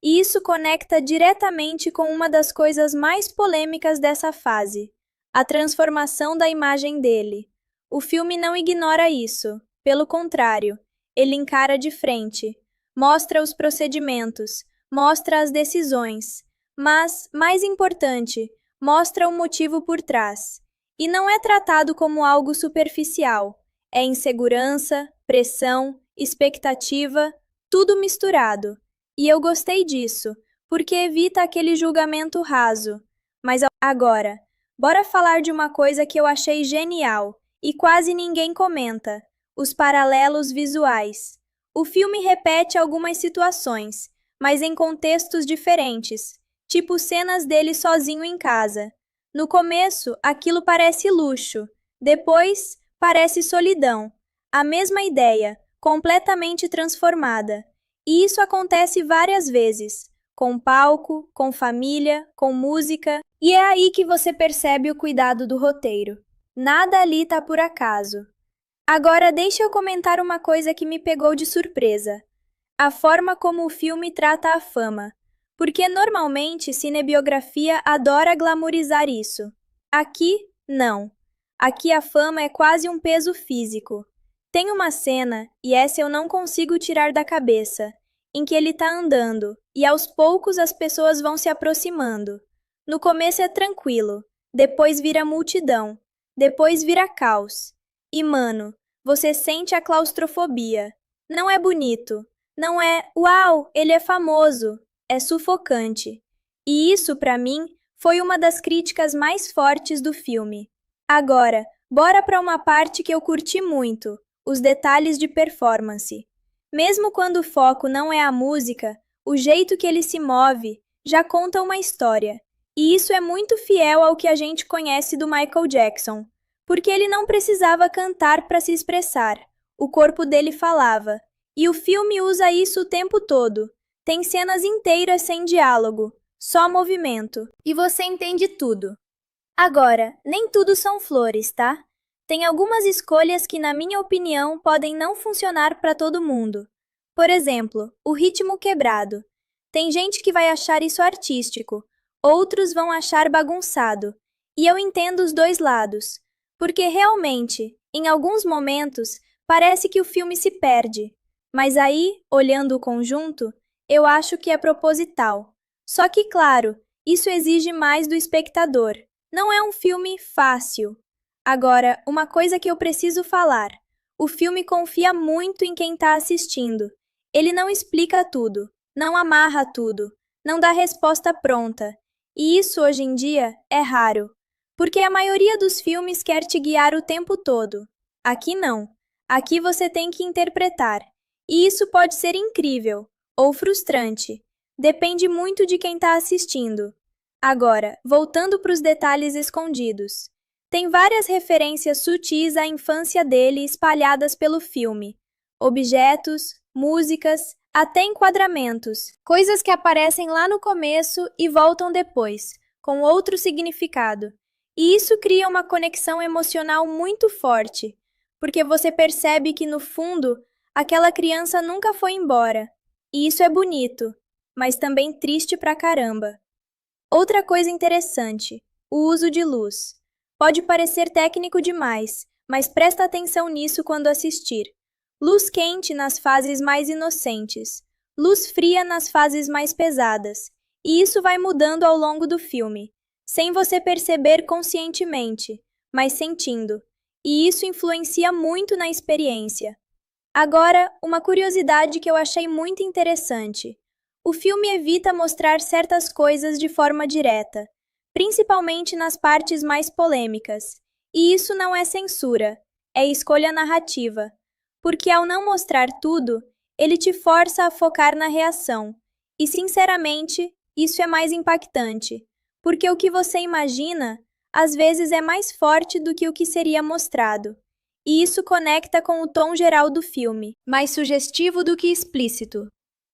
E isso conecta diretamente com uma das coisas mais polêmicas dessa fase, a transformação da imagem dele. O filme não ignora isso, pelo contrário, ele encara de frente, mostra os procedimentos, mostra as decisões, mas, mais importante, mostra o motivo por trás. E não é tratado como algo superficial, é insegurança, pressão, expectativa, tudo misturado. E eu gostei disso, porque evita aquele julgamento raso. Mas agora, bora falar de uma coisa que eu achei genial e quase ninguém comenta: os paralelos visuais. O filme repete algumas situações, mas em contextos diferentes, tipo cenas dele sozinho em casa. No começo, aquilo parece luxo, depois, parece solidão. A mesma ideia, completamente transformada. E isso acontece várias vezes, com palco, com família, com música, e é aí que você percebe o cuidado do roteiro. Nada ali tá por acaso. Agora deixa eu comentar uma coisa que me pegou de surpresa. A forma como o filme trata a fama. Porque normalmente cinebiografia adora glamourizar isso. Aqui, não. Aqui a fama é quase um peso físico. Tem uma cena, e essa eu não consigo tirar da cabeça, em que ele está andando, e aos poucos as pessoas vão se aproximando. No começo é tranquilo, depois vira multidão, depois vira caos. E mano, você sente a claustrofobia. Não é bonito, não é, uau, ele é famoso, é sufocante. E isso, pra mim, foi uma das críticas mais fortes do filme. Agora, bora para uma parte que eu curti muito, os detalhes de performance. Mesmo quando o foco não é a música, o jeito que ele se move já conta uma história. E isso é muito fiel ao que a gente conhece do Michael Jackson, porque ele não precisava cantar para se expressar. O corpo dele falava. E o filme usa isso o tempo todo. Tem cenas inteiras sem diálogo, só movimento. E você entende tudo. Agora, nem tudo são flores, tá? Tem algumas escolhas que, na minha opinião, podem não funcionar para todo mundo. Por exemplo, o ritmo quebrado. Tem gente que vai achar isso artístico, outros vão achar bagunçado. E eu entendo os dois lados, porque realmente, em alguns momentos, parece que o filme se perde. Mas aí, olhando o conjunto, eu acho que é proposital. Só que, claro, isso exige mais do espectador. Não é um filme fácil. Agora, uma coisa que eu preciso falar. O filme confia muito em quem está assistindo. Ele não explica tudo, não amarra tudo, não dá resposta pronta. E isso, hoje em dia, é raro. Porque a maioria dos filmes quer te guiar o tempo todo. Aqui não. Aqui você tem que interpretar. E isso pode ser incrível ou frustrante. Depende muito de quem está assistindo. Agora, voltando para os detalhes escondidos. Tem várias referências sutis à infância dele espalhadas pelo filme. Objetos, músicas, até enquadramentos. Coisas que aparecem lá no começo e voltam depois, com outro significado. E isso cria uma conexão emocional muito forte, porque você percebe que, no fundo, aquela criança nunca foi embora. E isso é bonito, mas também triste pra caramba. Outra coisa interessante, o uso de luz. Pode parecer técnico demais, mas presta atenção nisso quando assistir. Luz quente nas fases mais inocentes, luz fria nas fases mais pesadas, e isso vai mudando ao longo do filme, sem você perceber conscientemente, mas sentindo, e isso influencia muito na experiência. Agora, uma curiosidade que eu achei muito interessante. O filme evita mostrar certas coisas de forma direta, principalmente nas partes mais polêmicas. E isso não é censura, é escolha narrativa, porque ao não mostrar tudo, ele te força a focar na reação. E, sinceramente, isso é mais impactante, porque o que você imagina, às vezes, é mais forte do que o que seria mostrado. E isso conecta com o tom geral do filme, mais sugestivo do que explícito,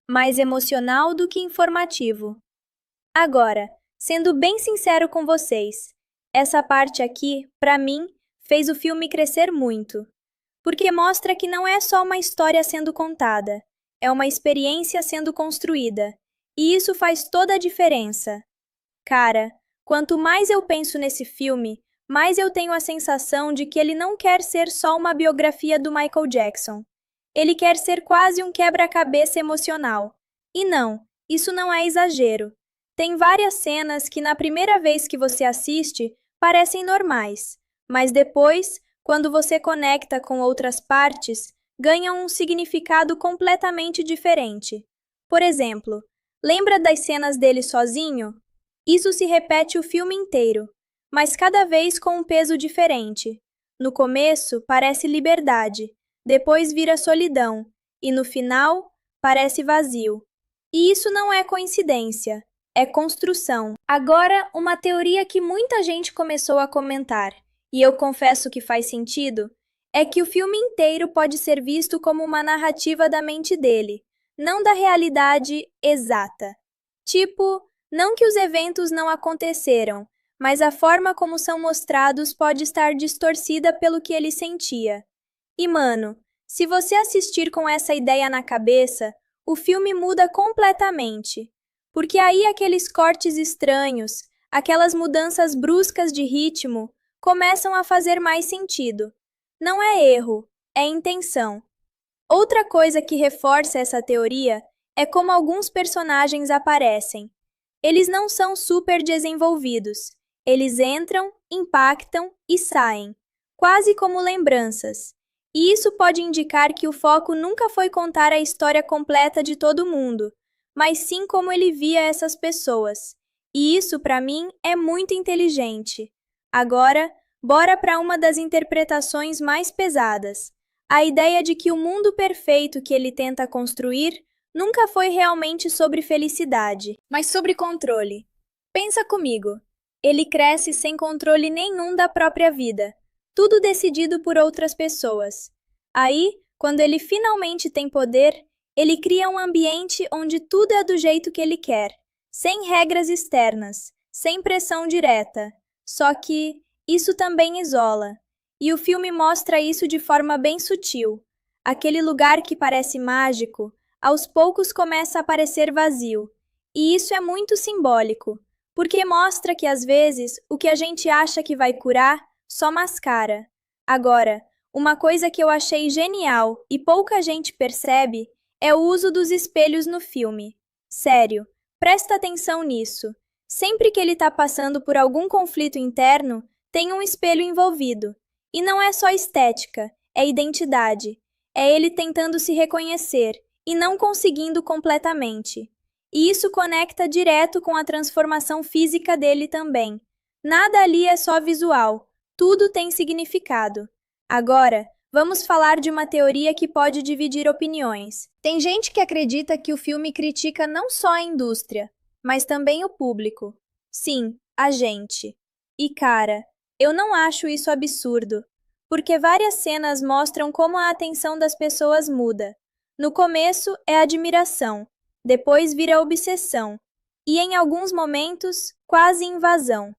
mais emocional do que informativo. Agora, sendo bem sincero com vocês, essa parte aqui, pra mim, fez o filme crescer muito, porque mostra que não é só uma história sendo contada, é uma experiência sendo construída, e isso faz toda a diferença. Cara, quanto mais eu penso nesse filme, mas eu tenho a sensação de que ele não quer ser só uma biografia do Michael Jackson. Ele quer ser quase um quebra-cabeça emocional. E não, isso não é exagero. Tem várias cenas que na primeira vez que você assiste parecem normais, mas depois, quando você conecta com outras partes, ganham um significado completamente diferente. Por exemplo, lembra das cenas dele sozinho? Isso se repete o filme inteiro, mas cada vez com um peso diferente. No começo, parece liberdade, depois vira solidão, e no final, parece vazio. E isso não é coincidência, é construção. Agora, uma teoria que muita gente começou a comentar, e eu confesso que faz sentido, é que o filme inteiro pode ser visto como uma narrativa da mente dele, não da realidade exata. Tipo, não que os eventos não aconteceram, mas a forma como são mostrados pode estar distorcida pelo que ele sentia. E mano, se você assistir com essa ideia na cabeça, o filme muda completamente. Porque aí aqueles cortes estranhos, aquelas mudanças bruscas de ritmo, começam a fazer mais sentido. Não é erro, é intenção. Outra coisa que reforça essa teoria é como alguns personagens aparecem. Eles não são super desenvolvidos. Eles entram, impactam e saem, quase como lembranças. E isso pode indicar que o foco nunca foi contar a história completa de todo mundo, mas sim como ele via essas pessoas. E isso, para mim, é muito inteligente. Agora, bora para uma das interpretações mais pesadas. A ideia de que o mundo perfeito que ele tenta construir nunca foi realmente sobre felicidade, mas sobre controle. Pensa comigo. Ele cresce sem controle nenhum da própria vida, tudo decidido por outras pessoas. Aí, quando ele finalmente tem poder, ele cria um ambiente onde tudo é do jeito que ele quer, sem regras externas, sem pressão direta. Só que isso também isola. E o filme mostra isso de forma bem sutil. Aquele lugar que parece mágico, aos poucos começa a parecer vazio. E isso é muito simbólico, porque mostra que às vezes o que a gente acha que vai curar só mascara. Agora, uma coisa que eu achei genial e pouca gente percebe é o uso dos espelhos no filme. Sério, presta atenção nisso. Sempre que ele está passando por algum conflito interno, tem um espelho envolvido. E não é só estética, é identidade. É ele tentando se reconhecer e não conseguindo completamente. E isso conecta direto com a transformação física dele também. Nada ali é só visual, tudo tem significado. Agora, vamos falar de uma teoria que pode dividir opiniões. Tem gente que acredita que o filme critica não só a indústria, mas também o público. Sim, a gente. E cara, eu não acho isso absurdo, porque várias cenas mostram como a atenção das pessoas muda. No começo é admiração, depois vira obsessão, e em alguns momentos, quase invasão.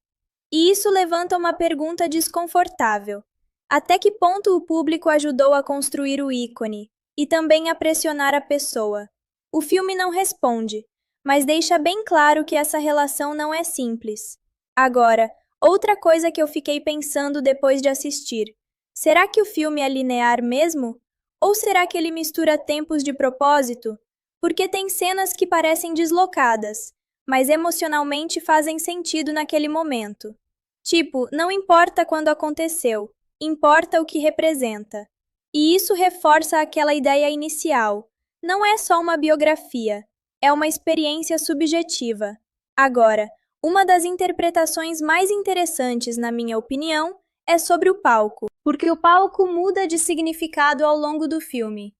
E isso levanta uma pergunta desconfortável. Até que ponto o público ajudou a construir o ícone e também a pressionar a pessoa? O filme não responde, mas deixa bem claro que essa relação não é simples. Agora, outra coisa que eu fiquei pensando depois de assistir. Será que o filme é linear mesmo? Ou será que ele mistura tempos de propósito? Porque tem cenas que parecem deslocadas, mas emocionalmente fazem sentido naquele momento. Tipo, não importa quando aconteceu, importa o que representa. E isso reforça aquela ideia inicial. Não é só uma biografia, é uma experiência subjetiva. Agora, uma das interpretações mais interessantes, na minha opinião, é sobre o palco, porque o palco muda de significado ao longo do filme.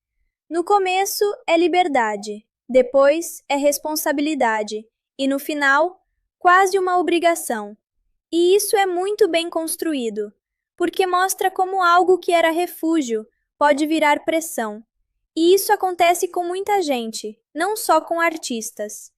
No começo é liberdade, depois é responsabilidade e no final, quase uma obrigação. E isso é muito bem construído, porque mostra como algo que era refúgio pode virar pressão. E isso acontece com muita gente, não só com artistas.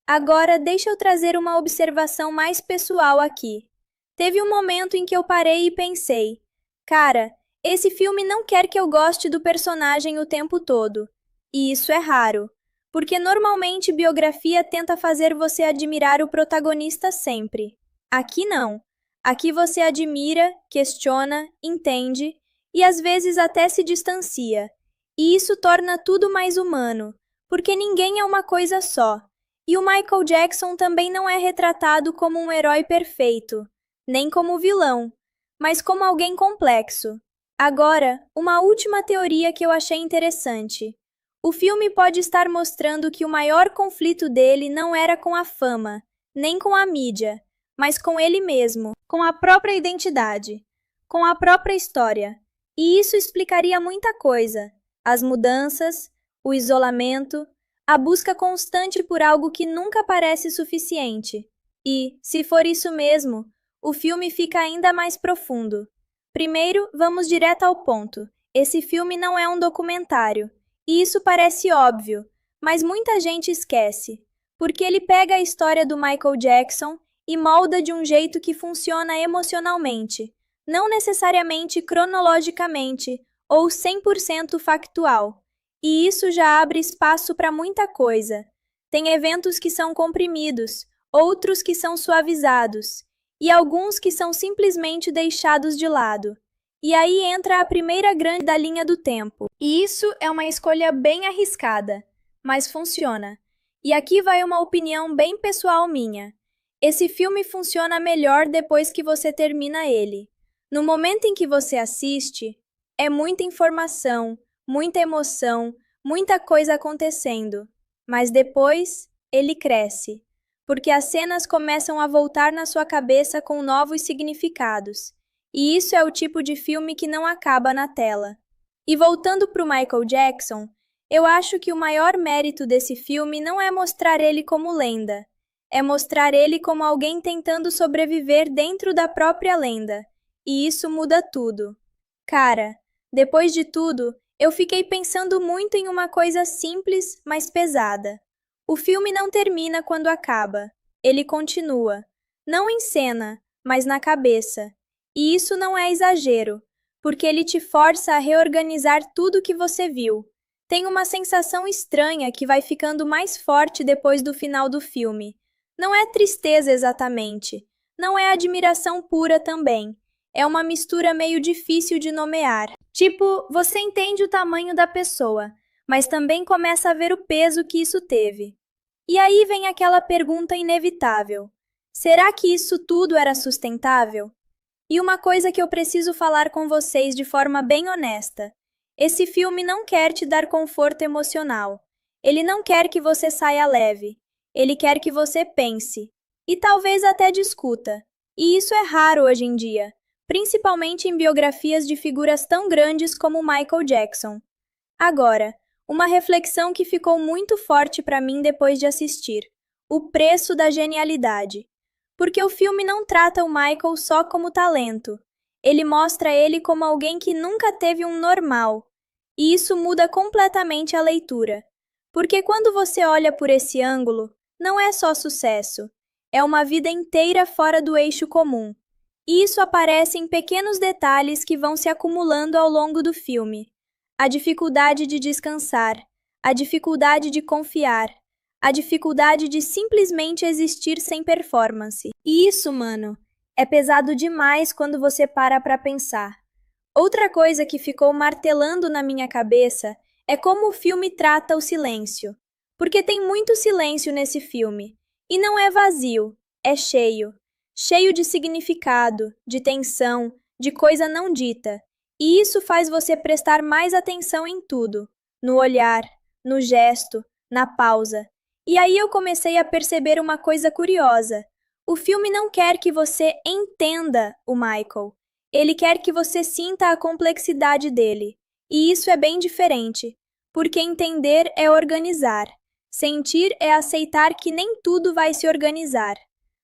Agora, deixa eu trazer uma observação mais pessoal aqui. Teve um momento em que eu parei e pensei, cara, esse filme não quer que eu goste do personagem o tempo todo. E isso é raro, porque normalmente biografia tenta fazer você admirar o protagonista sempre. Aqui não. Aqui você admira, questiona, entende e às vezes até se distancia. E isso torna tudo mais humano, porque ninguém é uma coisa só. E o Michael Jackson também não é retratado como um herói perfeito, nem como vilão, mas como alguém complexo. Agora, uma última teoria que eu achei interessante. O filme pode estar mostrando que o maior conflito dele não era com a fama, nem com a mídia, mas com ele mesmo, com a própria identidade, com a própria história. E isso explicaria muita coisa: as mudanças, o isolamento, a busca constante por algo que nunca parece suficiente. E, se for isso mesmo, o filme fica ainda mais profundo. Primeiro, vamos direto ao ponto. Esse filme não é um documentário, e isso parece óbvio, mas muita gente esquece, porque ele pega a história do Michael Jackson e molda de um jeito que funciona emocionalmente, não necessariamente cronologicamente ou 100% factual. E isso já abre espaço para muita coisa. Tem eventos que são comprimidos, outros que são suavizados, e alguns que são simplesmente deixados de lado. E aí entra a primeira grande da linha do tempo. E isso é uma escolha bem arriscada, mas funciona. E aqui vai uma opinião bem pessoal minha. Esse filme funciona melhor depois que você termina ele. No momento em que você assiste, é muita informação, muita emoção, muita coisa acontecendo. Mas depois, ele cresce, porque as cenas começam a voltar na sua cabeça com novos significados. E isso é o tipo de filme que não acaba na tela. E voltando para o Michael Jackson, eu acho que o maior mérito desse filme não é mostrar ele como lenda, é mostrar ele como alguém tentando sobreviver dentro da própria lenda. E isso muda tudo. Cara, depois de tudo, eu fiquei pensando muito em uma coisa simples, mas pesada. O filme não termina quando acaba. Ele continua. Não em cena, mas na cabeça. E isso não é exagero, porque ele te força a reorganizar tudo que você viu. Tem uma sensação estranha que vai ficando mais forte depois do final do filme. Não é tristeza exatamente, não é admiração pura também. É uma mistura meio difícil de nomear. Tipo, você entende o tamanho da pessoa, mas também começa a ver o peso que isso teve. E aí vem aquela pergunta inevitável: será que isso tudo era sustentável? E uma coisa que eu preciso falar com vocês de forma bem honesta: esse filme não quer te dar conforto emocional. Ele não quer que você saia leve. Ele quer que você pense. E talvez até discuta. E isso é raro hoje em dia, principalmente em biografias de figuras tão grandes como Michael Jackson. Agora, uma reflexão que ficou muito forte para mim depois de assistir: o preço da genialidade. Porque o filme não trata o Michael só como talento. Ele mostra ele como alguém que nunca teve um normal. E isso muda completamente a leitura. Porque quando você olha por esse ângulo, não é só sucesso. É uma vida inteira fora do eixo comum. E isso aparece em pequenos detalhes que vão se acumulando ao longo do filme. A dificuldade de descansar, a dificuldade de confiar, a dificuldade de simplesmente existir sem performance. E isso, mano, é pesado demais quando você para pra pensar. Outra coisa que ficou martelando na minha cabeça é como o filme trata o silêncio. Porque tem muito silêncio nesse filme. E não é vazio, é cheio. Cheio de significado, de tensão, de coisa não dita. E isso faz você prestar mais atenção em tudo. No olhar, no gesto, na pausa. E aí eu comecei a perceber uma coisa curiosa. O filme não quer que você entenda o Michael. Ele quer que você sinta a complexidade dele. E isso é bem diferente, porque entender é organizar. Sentir é aceitar que nem tudo vai se organizar.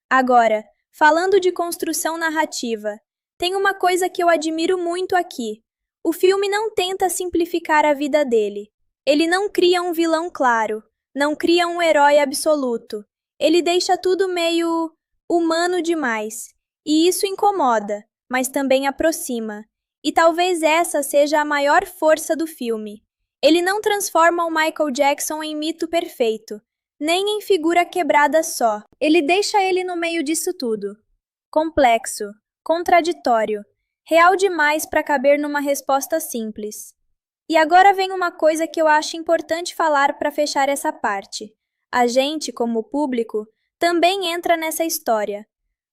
Agora, falando de construção narrativa, tem uma coisa que eu admiro muito aqui. O filme não tenta simplificar a vida dele. Ele não cria um vilão claro, não cria um herói absoluto. Ele deixa tudo meio humano demais. E isso incomoda, mas também aproxima. E talvez essa seja a maior força do filme. Ele não transforma o Michael Jackson em mito perfeito, nem em figura quebrada só. Ele deixa ele no meio disso tudo. Complexo, contraditório, real demais para caber numa resposta simples. E agora vem uma coisa que eu acho importante falar para fechar essa parte. A gente, como público, também entra nessa história.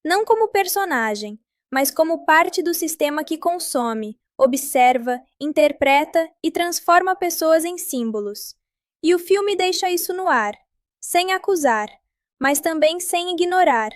Não como personagem, mas como parte do sistema que consome, observa, interpreta e transforma pessoas em símbolos. E o filme deixa isso no ar, sem acusar, mas também sem ignorar.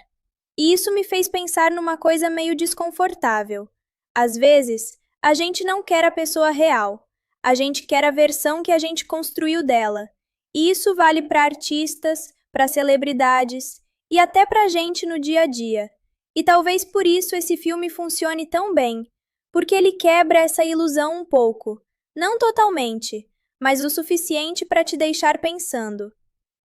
E isso me fez pensar numa coisa meio desconfortável. Às vezes, a gente não quer a pessoa real, a gente quer a versão que a gente construiu dela. E isso vale para artistas, para celebridades e até para a gente no dia a dia. E talvez por isso esse filme funcione tão bem, porque ele quebra essa ilusão um pouco. Não totalmente, mas o suficiente para te deixar pensando.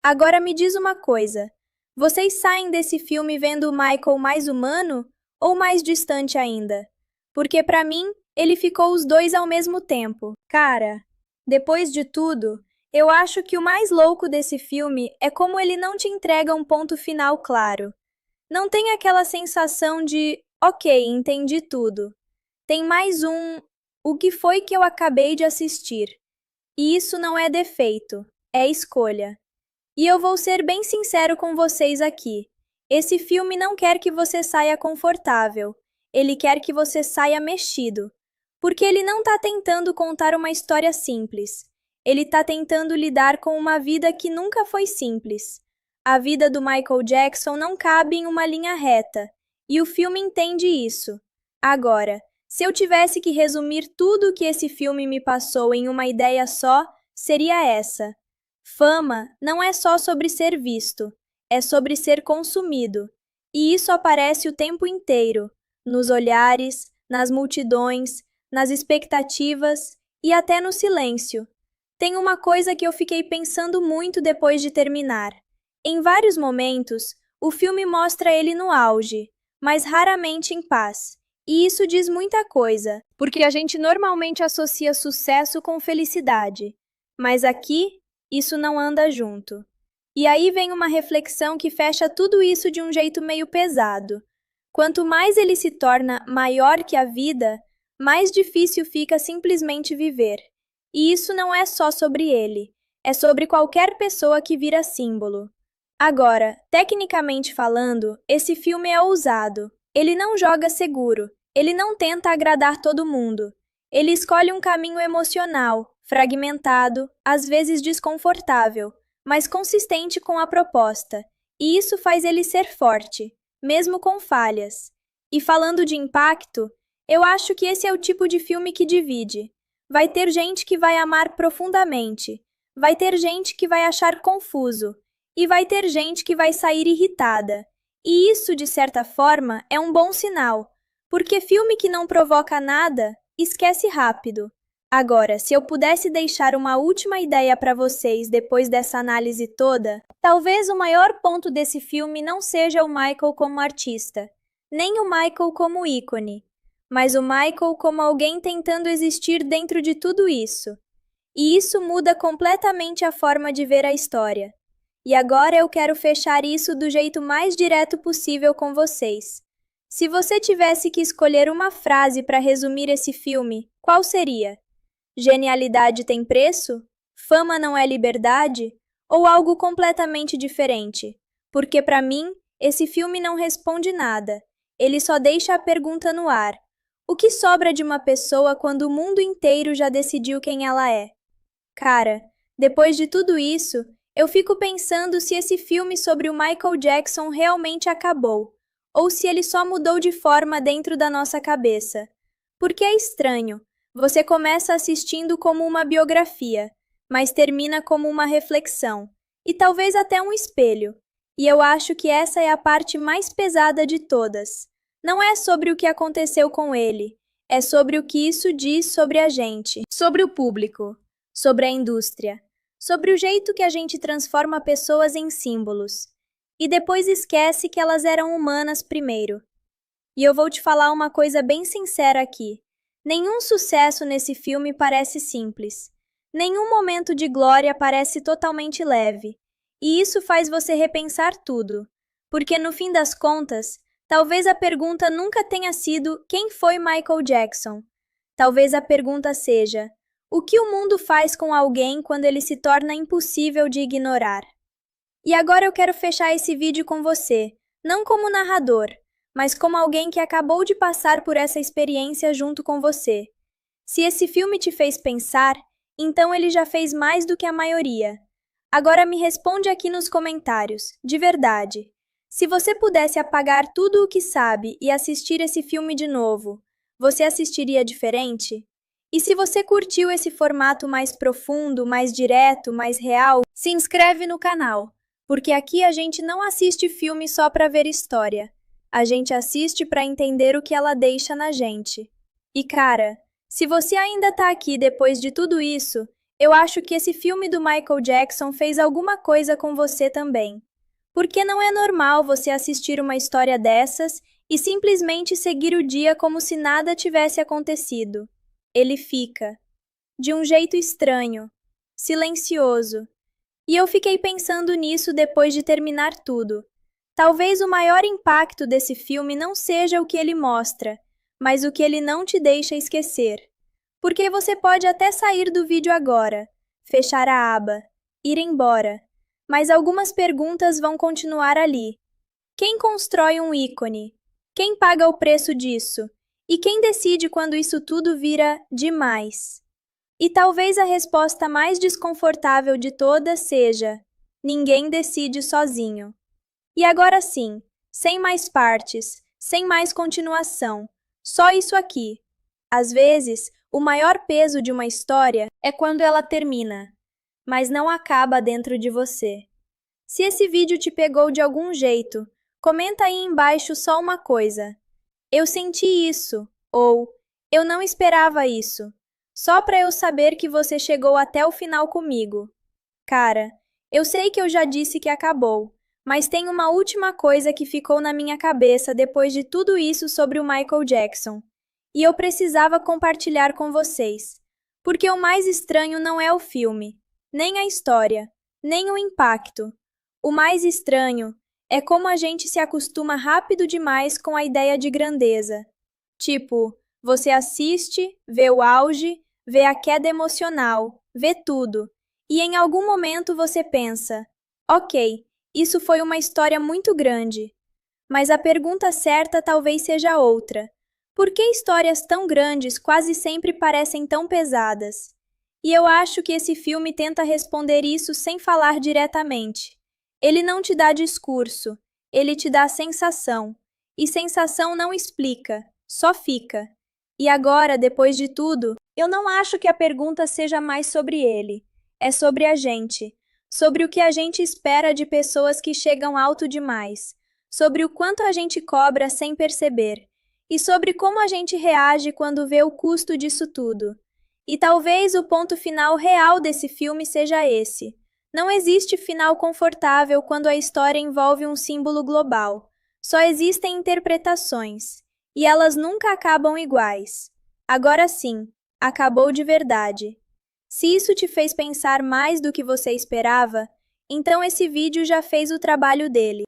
Agora me diz uma coisa: vocês saem desse filme vendo o Michael mais humano ou mais distante ainda? Porque para mim, ele ficou os dois ao mesmo tempo. Cara, depois de tudo, eu acho que o mais louco desse filme é como ele não te entrega um ponto final claro. Não tem aquela sensação de, ok, entendi tudo. Tem mais o que foi que eu acabei de assistir? E isso não é defeito, é escolha. E eu vou ser bem sincero com vocês aqui. Esse filme não quer que você saia confortável. Ele quer que você saia mexido. Porque ele não está tentando contar uma história simples. Ele está tentando lidar com uma vida que nunca foi simples. A vida do Michael Jackson não cabe em uma linha reta. E o filme entende isso. Agora, se eu tivesse que resumir tudo o que esse filme me passou em uma ideia só, seria essa. Fama não é só sobre ser visto, é sobre ser consumido. E isso aparece o tempo inteiro, nos olhares, nas multidões, nas expectativas e até no silêncio. Tem uma coisa que eu fiquei pensando muito depois de terminar. Em vários momentos, o filme mostra ele no auge, mas raramente em paz. E isso diz muita coisa, porque a gente normalmente associa sucesso com felicidade. Mas aqui, isso não anda junto. E aí vem uma reflexão que fecha tudo isso de um jeito meio pesado. Quanto mais ele se torna maior que a vida, mais difícil fica simplesmente viver. E isso não é só sobre ele, é sobre qualquer pessoa que vira símbolo. Agora, tecnicamente falando, esse filme é ousado. Ele não joga seguro, ele não tenta agradar todo mundo. Ele escolhe um caminho emocional, fragmentado, às vezes desconfortável, mas consistente com a proposta. E isso faz ele ser forte, mesmo com falhas. E falando de impacto, eu acho que esse é o tipo de filme que divide. Vai ter gente que vai amar profundamente, vai ter gente que vai achar confuso, e vai ter gente que vai sair irritada. E isso, de certa forma, é um bom sinal, porque filme que não provoca nada, esquece rápido. Agora, se eu pudesse deixar uma última ideia para vocês depois dessa análise toda, talvez o maior ponto desse filme não seja o Michael como artista, nem o Michael como ícone, mas o Michael como alguém tentando existir dentro de tudo isso. E isso muda completamente a forma de ver a história. E agora eu quero fechar isso do jeito mais direto possível com vocês. Se você tivesse que escolher uma frase para resumir esse filme, qual seria? Genialidade tem preço? Fama não é liberdade? Ou algo completamente diferente? Porque para mim, esse filme não responde nada. Ele só deixa a pergunta no ar. O que sobra de uma pessoa quando o mundo inteiro já decidiu quem ela é? Cara, depois de tudo isso, eu fico pensando se esse filme sobre o Michael Jackson realmente acabou, ou se ele só mudou de forma dentro da nossa cabeça. Porque é estranho. Você começa assistindo como uma biografia, mas termina como uma reflexão, e talvez até um espelho. E eu acho que essa é a parte mais pesada de todas. Não é sobre o que aconteceu com ele, é sobre o que isso diz sobre a gente, sobre o público, sobre a indústria, sobre o jeito que a gente transforma pessoas em símbolos. E depois esquece que elas eram humanas primeiro. E eu vou te falar uma coisa bem sincera aqui. Nenhum sucesso nesse filme parece simples. Nenhum momento de glória parece totalmente leve. E isso faz você repensar tudo. Porque no fim das contas, talvez a pergunta nunca tenha sido quem foi Michael Jackson. Talvez a pergunta seja: o que o mundo faz com alguém quando ele se torna impossível de ignorar? E agora eu quero fechar esse vídeo com você, não como narrador, mas como alguém que acabou de passar por essa experiência junto com você. Se esse filme te fez pensar, então ele já fez mais do que a maioria. Agora me responde aqui nos comentários, de verdade. Se você pudesse apagar tudo o que sabe e assistir esse filme de novo, você assistiria diferente? E se você curtiu esse formato mais profundo, mais direto, mais real, se inscreve no canal, porque aqui a gente não assiste filme só para ver história. A gente assiste para entender o que ela deixa na gente. E cara, Se você ainda tá aqui depois de tudo isso, eu acho que esse filme do Michael Jackson fez alguma coisa com você também. Porque não é normal você assistir uma história dessas e simplesmente seguir o dia como se nada tivesse acontecido. Ele fica, de um jeito estranho, silencioso. E eu fiquei pensando nisso depois de terminar tudo. Talvez o maior impacto desse filme não seja o que ele mostra, mas o que ele não te deixa esquecer. Porque você pode até sair do vídeo agora, fechar a aba, ir embora, mas algumas perguntas vão continuar ali. Quem constrói um ícone? Quem paga o preço disso? E quem decide quando isso tudo vira demais? E talvez a resposta mais desconfortável de todas seja: ninguém decide sozinho. E agora sim, sem mais partes, sem mais continuação, só isso aqui. Às vezes, o maior peso de uma história é quando ela termina, mas não acaba dentro de você. Se esse vídeo te pegou de algum jeito, comenta aí embaixo só uma coisa. Eu senti isso, ou eu não esperava isso. Só para eu saber que você chegou até o final comigo. Cara, eu sei que eu já disse que acabou, mas tem uma última coisa que ficou na minha cabeça depois de tudo isso sobre o Michael Jackson. E eu precisava compartilhar com vocês. Porque o mais estranho não é o filme, nem a história, nem o impacto. O mais estranho é como a gente se acostuma rápido demais com a ideia de grandeza. Tipo, você assiste, vê o auge, vê a queda emocional, vê tudo. E em algum momento você pensa: ok, isso foi uma história muito grande. Mas a pergunta certa talvez seja outra. Por que histórias tão grandes quase sempre parecem tão pesadas? E eu acho que esse filme tenta responder isso sem falar diretamente. Ele não te dá discurso, ele te dá sensação. E sensação não explica, só fica. E agora, depois de tudo, eu não acho que a pergunta seja mais sobre ele. É sobre a gente. Sobre o que a gente espera de pessoas que chegam alto demais. Sobre o quanto a gente cobra sem perceber. E sobre como a gente reage quando vê o custo disso tudo. E talvez o ponto final real desse filme seja esse. Não existe final confortável quando a história envolve um símbolo global. Só existem interpretações. E elas nunca acabam iguais. Agora sim, acabou de verdade. Se isso te fez pensar mais do que você esperava, então esse vídeo já fez o trabalho dele.